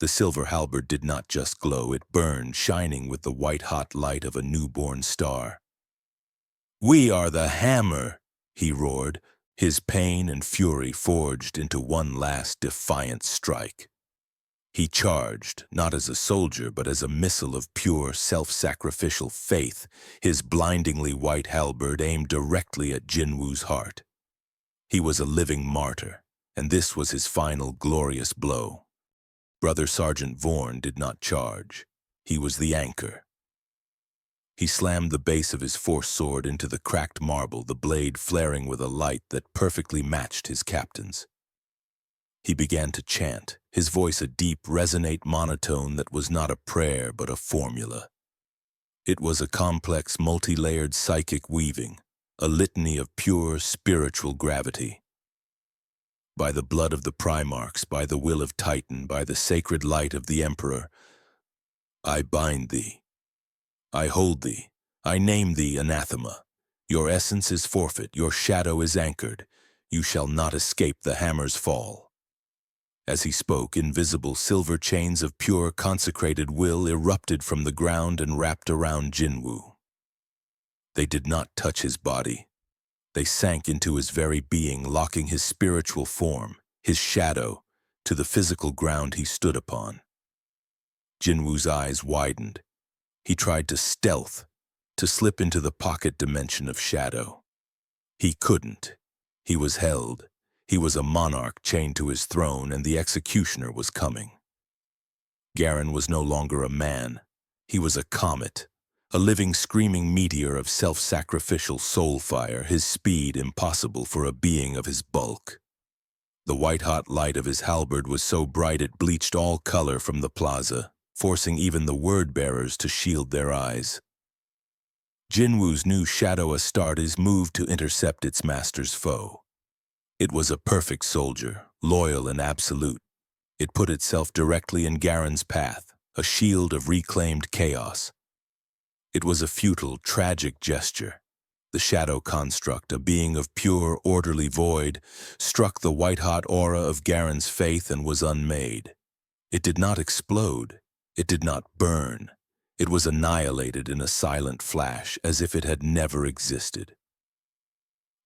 The silver halberd did not just glow, it burned, shining with the white-hot light of a newborn star. We are the hammer, he roared, his pain and fury forged into one last defiant strike. He charged, not as a soldier, but as a missile of pure, self-sacrificial faith, his blindingly white halberd aimed directly at Jinwoo's heart. He was a living martyr, and this was his final glorious blow. Brother Sergeant Vorn did not charge. He was the anchor. He slammed the base of his force sword into the cracked marble, the blade flaring with a light that perfectly matched his captain's. He began to chant, his voice a deep, resonate monotone that was not a prayer but a formula. It was a complex, multi-layered psychic weaving, a litany of pure, spiritual gravity. By the blood of the Primarchs, by the will of Titan, by the sacred light of the Emperor, I bind thee. I hold thee. I name thee anathema. Your essence is forfeit, your shadow is anchored. You shall not escape the hammer's fall. As he spoke, invisible silver chains of pure consecrated will erupted from the ground and wrapped around Jinwoo. They did not touch his body. They sank into his very being, locking his spiritual form, his shadow, to the physical ground he stood upon. Jinwoo's eyes widened. He tried to stealth, to slip into the pocket dimension of shadow. He couldn't. He was held. He was a monarch chained to his throne, and the executioner was coming. Garen was no longer a man. He was a comet, a living, screaming meteor of self-sacrificial soul fire, his speed impossible for a being of his bulk. The white-hot light of his halberd was so bright it bleached all color from the plaza, forcing even the word-bearers to shield their eyes. Jinwoo's new shadow Astartes moved to intercept its master's foe. It was a perfect soldier, loyal and absolute. It put itself directly in Garen's path, a shield of reclaimed chaos. It was a futile, tragic gesture. The shadow construct, a being of pure, orderly void, struck the white-hot aura of Garen's faith and was unmade. It did not explode. It did not burn. It was annihilated in a silent flash, as if it had never existed.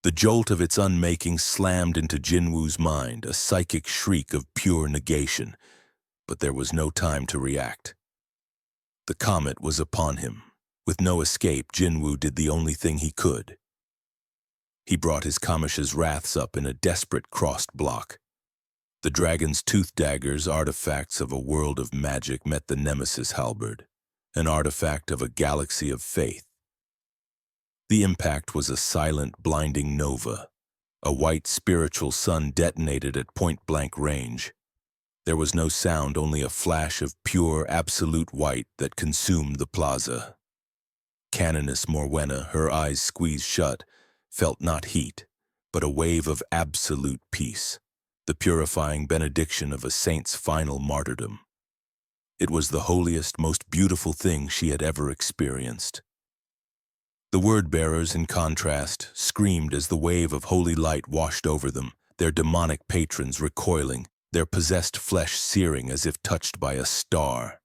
The jolt of its unmaking slammed into Jinwoo's mind, a psychic shriek of pure negation, but there was no time to react. The comet was upon him. With no escape, Jinwoo did the only thing he could. He brought his Kamish's wraths up in a desperate crossed block. The dragon's tooth daggers, artifacts of a world of magic, met the nemesis halberd, an artifact of a galaxy of faith. The impact was a silent, blinding nova. A white spiritual sun detonated at point-blank range. There was no sound, only a flash of pure, absolute white that consumed the plaza. Canoness Morwenna, her eyes squeezed shut, felt not heat, but a wave of absolute peace, the purifying benediction of a saint's final martyrdom. It was the holiest, most beautiful thing she had ever experienced. The word-bearers, in contrast, screamed as the wave of holy light washed over them, their demonic patrons recoiling, their possessed flesh searing as if touched by a star.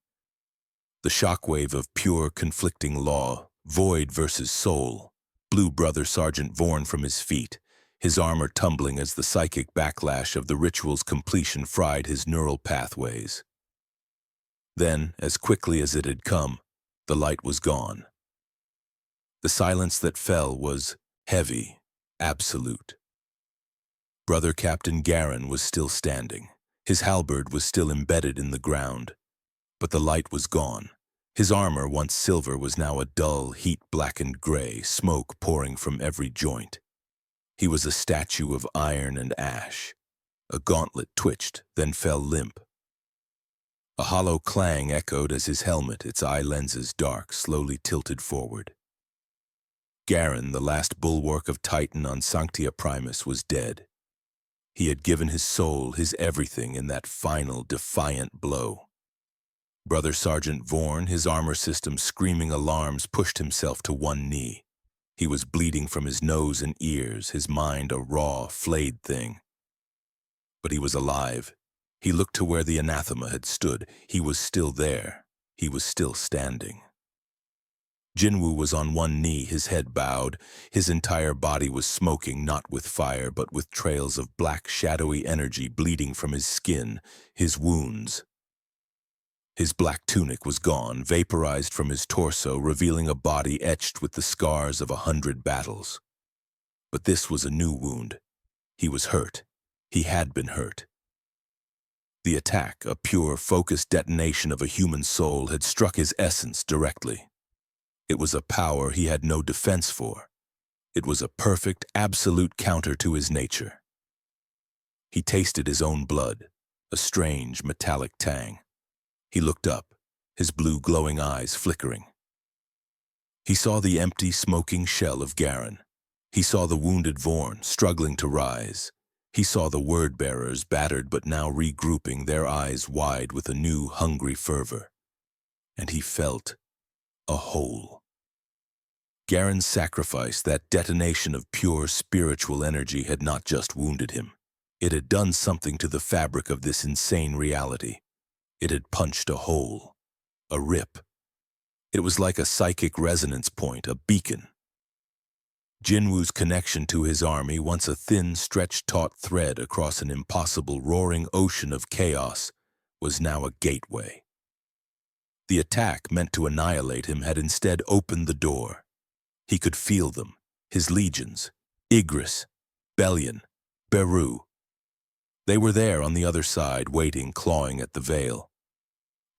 The shockwave of pure, conflicting law, void versus soul, blew Brother Sergeant Vorn from his feet, his armor tumbling as the psychic backlash of the ritual's completion fried his neural pathways. Then, as quickly as it had come, the light was gone. The silence that fell was heavy, absolute. Brother Captain Garen was still standing. His halberd was still embedded in the ground. But the light was gone. His armor, once silver, was now a dull, heat-blackened gray, smoke pouring from every joint. He was a statue of iron and ash. A gauntlet twitched, then fell limp. A hollow clang echoed as his helmet, its eye lenses dark, slowly tilted forward. Garen, the last bulwark of Titan on Sanctia Primus, was dead. He had given his soul, his everything, in that final, defiant blow. Brother Sergeant Vorn, his armor system screaming alarms, pushed himself to one knee. He was bleeding from his nose and ears, his mind a raw, flayed thing. But he was alive. He looked to where the anathema had stood. He was still there. He was still standing. Jinwoo was on one knee, his head bowed. His entire body was smoking, not with fire, but with trails of black, shadowy energy bleeding from his skin, his wounds. His black tunic was gone, vaporized from his torso, revealing a body etched with the scars of 100 battles. But this was a new wound. He was hurt. He had been hurt. The attack, a pure, focused detonation of a human soul, had struck his essence directly. It was a power he had no defense for. It was a perfect, absolute counter to his nature. He tasted his own blood, a strange, metallic tang. He looked up, his blue glowing eyes flickering. He saw the empty, smoking shell of Garen. He saw the wounded Vorn, struggling to rise. He saw the word-bearers, battered but now regrouping, their eyes wide with a new, hungry fervor. And he felt a hole. Garen's sacrifice, that detonation of pure spiritual energy, had not just wounded him. It had done something to the fabric of this insane reality. It had punched a hole, a rip. It was like a psychic resonance point, a beacon. Jinwoo's connection to his army, once a thin, stretched taut thread across an impossible, roaring ocean of chaos, was now a gateway. The attack, meant to annihilate him, had instead opened the door. He could feel them, his legions, Igris, Bellion, Beru. They were there on the other side, waiting, clawing at the veil.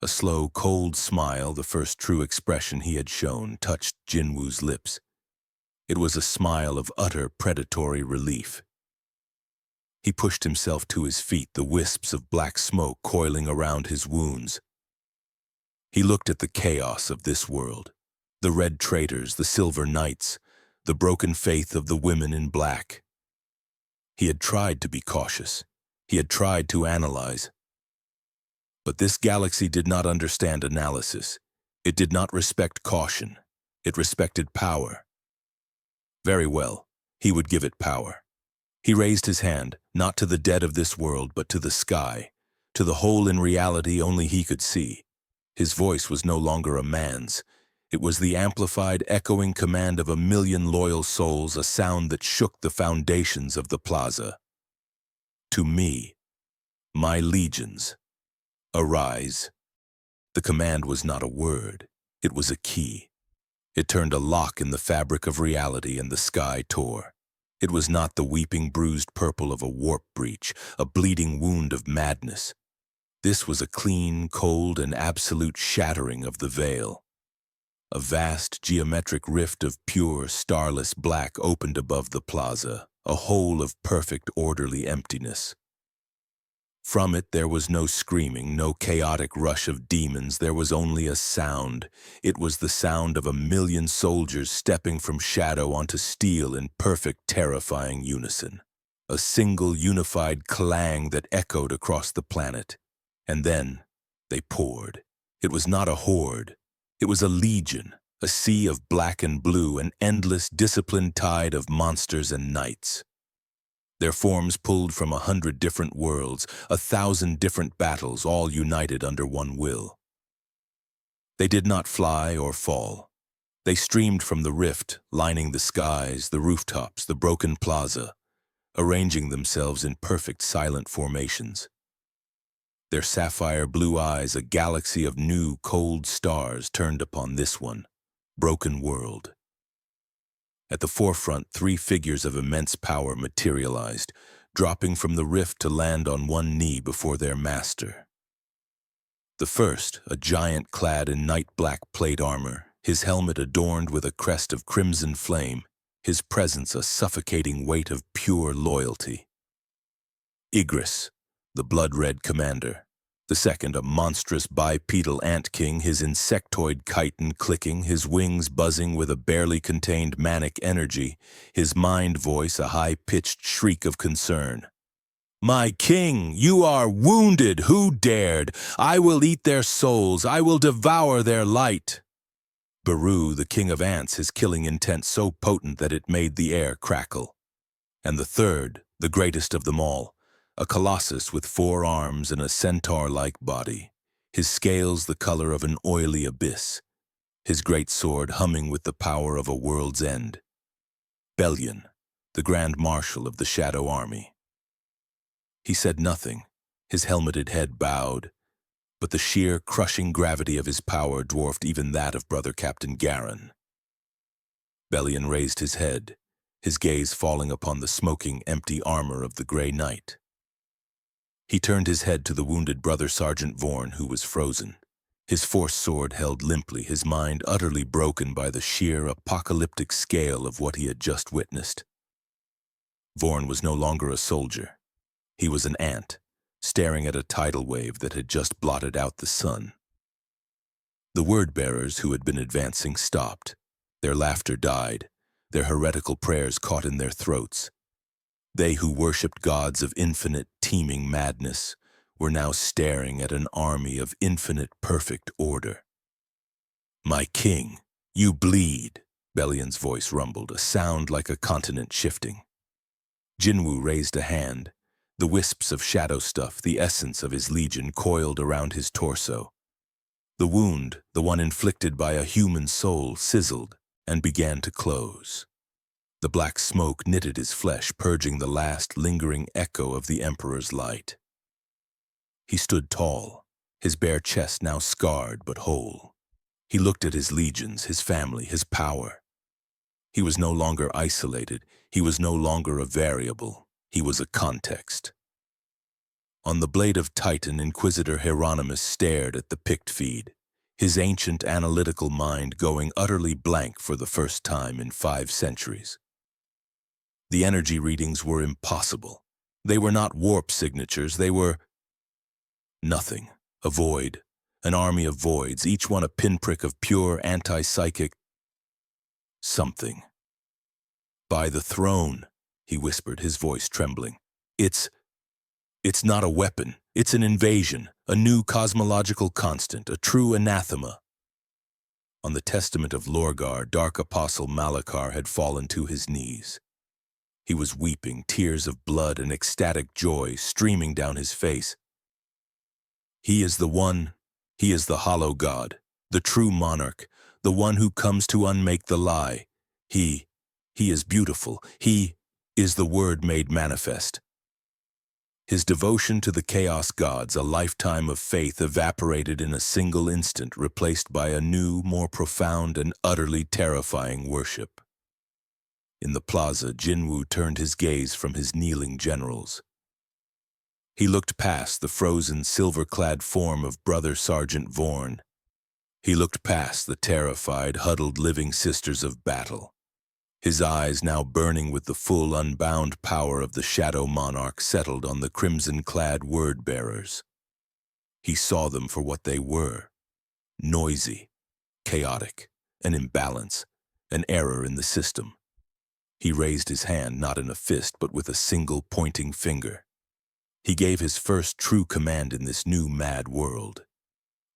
A slow, cold smile, the first true expression he had shown, touched Jinwoo's lips. It was a smile of utter predatory relief. He pushed himself to his feet, the wisps of black smoke coiling around his wounds. He looked at the chaos of this world, the red traitors, the silver knights, the broken faith of the women in black. He had tried to be cautious. He had tried to analyze. But this galaxy did not understand analysis. It did not respect caution. It respected power. Very well, he would give it power. He raised his hand, not to the dead of this world, but to the sky, to the hole in reality only he could see. His voice was no longer a man's. It was the amplified, echoing command of 1,000,000 loyal souls, a sound that shook the foundations of the plaza. To me, my legions, arise. The command was not a word, it was a key. It turned a lock in the fabric of reality, and the sky tore. It was not the weeping, bruised purple of a warp breach, a bleeding wound of madness. This was a clean, cold, and absolute shattering of the veil. A vast geometric rift of pure, starless black opened above the plaza, a hole of perfect, orderly emptiness. From it there was no screaming, no chaotic rush of demons, there was only a sound. It was the sound of 1,000,000 soldiers stepping from shadow onto steel in perfect, terrifying unison. A single, unified clang that echoed across the planet. And then they poured. It was not a horde. It was a legion, a sea of black and blue, an endless, disciplined tide of monsters and knights. Their forms pulled from 100 different worlds, 1,000 different battles, all united under one will. They did not fly or fall. They streamed from the rift, lining the skies, the rooftops, the broken plaza, arranging themselves in perfect, silent formations. Their sapphire blue eyes, a galaxy of new, cold stars, turned upon this one, broken world. At the forefront, 3 figures of immense power materialized, dropping from the rift to land on one knee before their master. The first, a giant clad in night-black plate armor, his helmet adorned with a crest of crimson flame, his presence a suffocating weight of pure loyalty. Igris, the blood-red commander. The second, a monstrous bipedal ant-king, his insectoid chitin clicking, his wings buzzing with a barely contained manic energy, his mind voice a high-pitched shriek of concern. "My king, you are wounded! Who dared? I will eat their souls! I will devour their light!" Baru, the king of ants, his killing intent so potent that it made the air crackle. And the third, the greatest of them all, a colossus with 4 arms and a centaur-like body, his scales the color of an oily abyss, his great sword humming with the power of a world's end. Bellion, the Grand Marshal of the Shadow Army. He said nothing, his helmeted head bowed, but the sheer, crushing gravity of his power dwarfed even that of Brother Captain Garin. Bellion raised his head, his gaze falling upon the smoking, empty armor of the Grey Knight. He turned his head to the wounded Brother Sergeant Vorn, who was frozen, his forced sword held limply, his mind utterly broken by the sheer, apocalyptic scale of what he had just witnessed. Vorn was no longer a soldier. He was an ant, staring at a tidal wave that had just blotted out the sun. The word-bearers who had been advancing stopped. Their laughter died, their heretical prayers caught in their throats. They who worshipped gods of infinite, teeming madness were now staring at an army of infinite, perfect order. "My king, you bleed," Bellion's voice rumbled, a sound like a continent shifting. Jinwoo raised a hand. The wisps of shadow stuff, the essence of his legion, coiled around his torso. The wound, the one inflicted by a human soul, sizzled and began to close. The black smoke knitted his flesh, purging the last lingering echo of the Emperor's light. He stood tall, his bare chest now scarred but whole. He looked at his legions, his family, his power. He was no longer isolated, he was no longer a variable, he was a context. On the blade of Titan, Inquisitor Hieronymus stared at the picked feed, his ancient analytical mind going utterly blank for the first time in 5 centuries. The energy readings were impossible. They were not warp signatures, they were nothing, a void, an army of voids, each one a pinprick of pure anti-psychic something. "By the throne," he whispered, his voice trembling. It's not a weapon, it's an invasion, a new cosmological constant, a true anathema." On the testament of Lorgar, Dark Apostle Malachar had fallen to his knees. He was weeping, tears of blood and ecstatic joy streaming down his face. He is the one, he is the hollow god, the true monarch, the one who comes to unmake the lie. He is beautiful. He is the Word made manifest. His devotion to the chaos gods, a lifetime of faith, evaporated in a single instant, replaced by a new, more profound and utterly terrifying worship. In the plaza, Jinwoo turned his gaze from his kneeling generals. He looked past the frozen, silver-clad form of Brother Sergeant Vorn. He looked past the terrified, huddled living sisters of battle. His eyes, now burning with the full, unbound power of the Shadow Monarch, settled on the crimson-clad word-bearers. He saw them for what they were: noisy, chaotic, an imbalance, an error in the system. He raised his hand, not in a fist, but with a single pointing finger. He gave his first true command in this new mad world.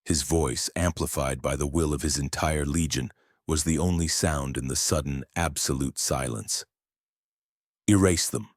His voice, amplified by the will of his entire legion, was the only sound in the sudden, absolute silence. Erase them.